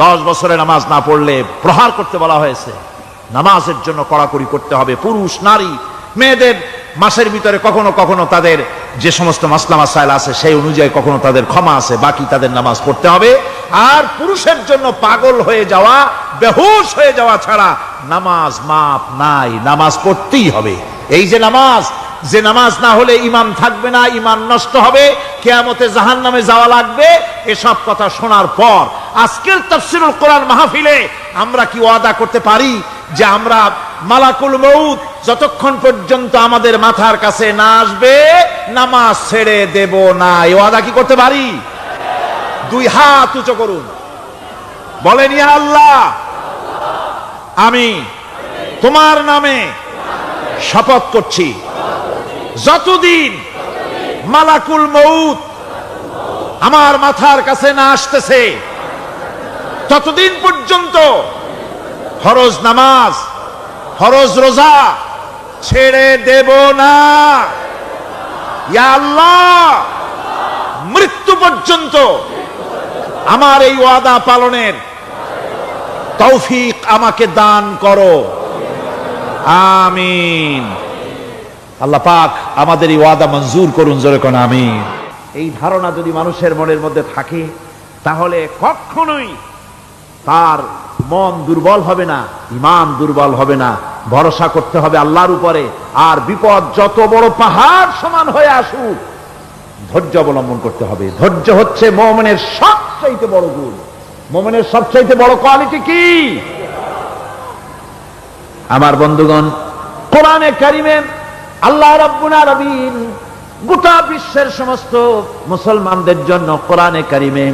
A: 10 বছরে নামাজ না পড়লে প্রহার করতে বলা হয়েছে। নামাজের জন্য কড়াকড়ি করতে হবে। পুরুষ নারী মেয়েদের মাসের ভিতরে কখনো কখনো তাদের যে সমস্ত মাসলা মাসাইল আছে সেই অনুযায়ী কখনো তাদের ক্ষমা আছে, বাকি তাদের নামাজ পড়তে হবে। আর পুরুষের জন্য পাগল হয়ে যাওয়া, বেহুশ হয়ে যাওয়া ছাড়া নামাজ মাপ নাই, নামাজ পড়তেই হবে। এই যে নামাজ, যে নামাজ না হলে ঈমান থাকবে না, ঈমান নষ্ট হবে, কিয়ামতে জাহান্নামে যাওয়া লাগবে, এসব কথা শোনার পর আজকের তাফসীরুল কোরআন মাহফিলে আমরা কি ওয়াদা করতে পারি যে আমরা মালাকুল মউত যতক্ষণ পর্যন্ত আমাদের মাথার কাছে না আসবে নামাজ ছেড়ে দেব না? এই ওয়াদা কি করতে পারি? 2 হাত উঁচু করুন, বলেন, ইয়া আল্লাহ, আমি তোমার নামে শপথ করছি, যতদিন মালাকুল মউত আমার মাথার কাছে না আসতেছে ততদিন পর্যন্ত ফরজ নামাজ, ফরজ রোজা ছেড়ে দেব না। ইয়া আল্লাহ, মৃত্যু পর্যন্ত আমার এই ওয়াদা পালনের তৌফিক আমাকে দান করো, আমিন। আল্লাহ পাক আমাদের এই ওয়াদা মঞ্জুর করুন, জোরে কোন আমিন। এই ধারণা যদি মানুষের মনের মধ্যে থাকে তাহলে কখনোই তার মন দুর্বল হবে না, ঈমান দুর্বল হবে না। ভরসা করতে হবে আল্লাহর উপরে। আর বিপদ যত বড় পাহাড় সমান হয়ে আসুক, ধৈর্য অবলম্বন করতে হবে। ধৈর্য হচ্ছে মুমিনের সবচাইতে বড় গুণ। মুমিনের সবচাইতে বড় কোয়ালিটি কি? আমার বন্ধুগণ, কোরআনে কারিমে আল্লাহ রাব্বুল আলামিন গোটা বিশ্বের সমস্ত মুসলমানদের জন্য কোরআনে কারিমে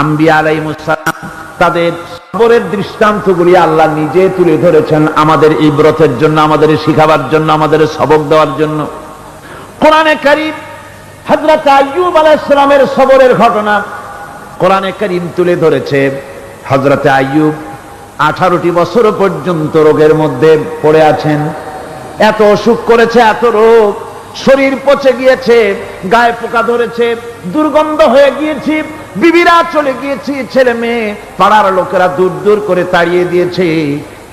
A: আম্বিয়া আলাইহিস সালাম তাদের সবরের দৃষ্টান্তগুলি আল্লাহ নিজে তুলে ধরেছেন আমাদের ইবরতের জন্য, আমাদের শিখাবার জন্য, আমাদের সবক দেওয়ার জন্য। কোরআনে কারীম হযরত আইয়ুব আলাইহিস সালামের সবরের ঘটনা কোরআনে কারীম তুলে ধরেছে। হযরত আইয়ুব 18টি বছর পর্যন্ত রোগের মধ্যে পড়ে আছেন। এত অসুখ করেছে, এত রোগ, শরীর পচে গিয়েছে, গায়ে পোকা ধরেছে, দুর্গন্ধ হয়ে গিয়েছে, বিবিরা চলে গিয়েছে, ছেলে মেয়ে পাড়ার লোকেরা দূর দূর করে তাড়িয়ে দিয়েছে।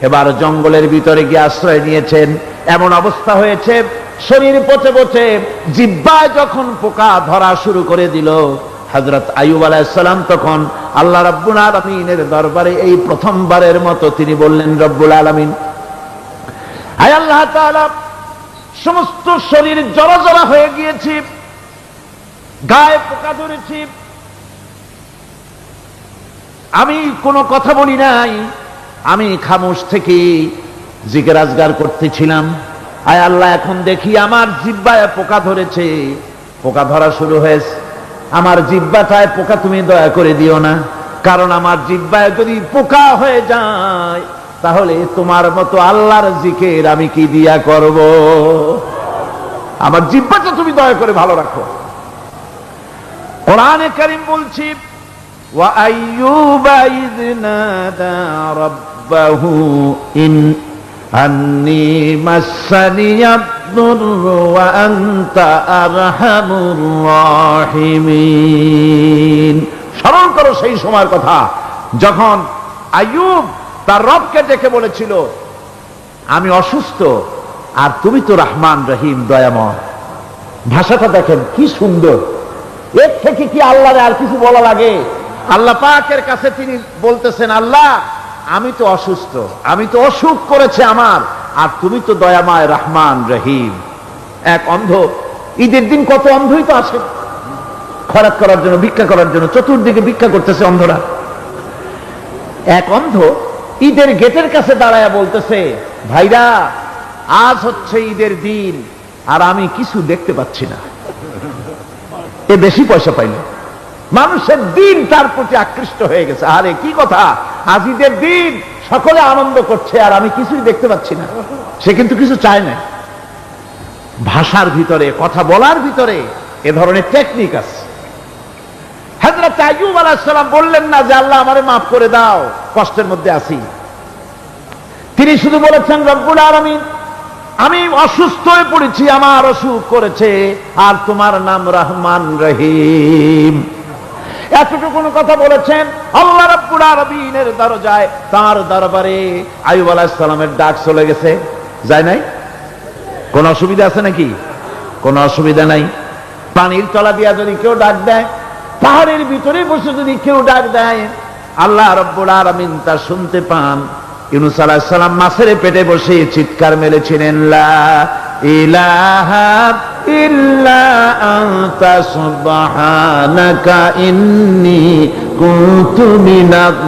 A: এবার জঙ্গলের ভিতরে গিয়ে আশ্রয় নিয়েছেন। এমন অবস্থা হয়েছে, শরীর পচে পচে জিহ্বায় যখন পোকা ধরা শুরু করে দিল, হযরত আইয়ুব আলাইহিস সালাম তখন আল্লাহ রাব্বুল আলামিনের দরবারে এই প্রথমবারের মতো তিনি বললেন, রব্বুল আলামিন, আয় আল্লাহ তাআলা, সমস্ত শরীর জড়জড়া হয়ে গিয়েছে, গায়ে পোকা ধরেছে, আমি কোনো কথা বলি নাই, আমি খামোশ থেকে জিকির আজগার করতেছিলাম। আয় আল্লাহ, এখন দেখি আমার জিহ্বায় পোকা ধরেছে, পোকা ধরা শুরু হয়েছে। আমার জিহ্বাটায় পোকা তুমি দয়া করে দিও না, কারণ আমার জিহ্বায় যদি পোকা হয়ে যায় তাহলে তোমার মতো আল্লাহর জিকির আমি কি দিয়া করব? আমার জিহ্বাটা তুমি দয়া করে ভালো রাখো। কোরআনে কারীম বলছি, ওয়া আইয়ুবা ইয নাদা রাব্বাহু ইন আন্নী মাসসানিয়াদ দুররু ওয়া আনতা আরহামুর রাহিমিন। স্মরণ করো সেই সময়ের কথা যখন আইয়ুব তার রবকে ডেকে বলেছিল, আমি অসুস্থ আর তুমি তো রহমান রহিম, দয়াময়। ভাষাটা দেখেন কি সুন্দর, এর থেকে কি আল্লাহর আর কিছু বলা লাগে? আল্লাহ পাকের কাছে তিনি বলতেছেন, আল্লাহ আমি তো অসুস্থ, আমি তো অসুখ করেছে আমার, আর তুমি তো দয়াময় রহমান রহিম। এক অন্ধ, ঈদের দিন কত অন্ধই তো আসে খরাত করার জন্য, ভিক্ষা করার জন্য, চতুর্দিকে ভিক্ষা করতেছে অন্ধরা। এক অন্ধ ঈদের গেটের কাছে দাঁড়ায় বলতেছে, ভাইরা আজ হচ্ছে ঈদের দিন আর আমি কিছু দেখতে পাচ্ছি না। এ বেশি পয়সা পাইল, মানুষের দিন তার প্রতি আকৃষ্ট হয়ে গেছে। আরে কি কথা, আজ ঈদের দিন, সকলে আনন্দ করছে আর আমি কিছুই দেখতে পাচ্ছি না। সে কিন্তু কিছু চায় না। ভাষার ভিতরে, কথা বলার ভিতরে এ ধরনের টেকনিক আছে। হযরত আইয়ুব আলাইহিস সালাম বললেন না যে আল্লাহ আমারে মাফ করে দাও, কষ্টের মধ্যে আছি। তিনি শুধু বলেছেন, রব্বুল আলামিন, আমি অসুস্থ হয়ে পড়েছি, আমার অসুখ করেছে, আর তোমার নাম রহমান রহিম। এতটুকু কথা বলেছেন। আল্লাহ রাব্বুল আলামিনের দরজায়, তার দরবারে আইয়ুব আলাইহিস সালামের ডাক চলে গেছে। যায় নাই? কোন অসুবিধা আছে নাকি? কোন অসুবিধা নাই। পানির তলা দিয়া যদি কেউ ডাক দেয়, পাহাড়ের ভিতরে বসে যদি কেউ ডাক দেয়, আল্লাহ রাব্বুল আলামিন তা শুনতে পান। ইউনূস আলাইহিস সালাম মাছের পেটে বসে চিৎকার মেরেছিলেন, লা ইলাহা ইল্লা আনতা সুবহানাকা ইন্নী কুনতু মিনাজ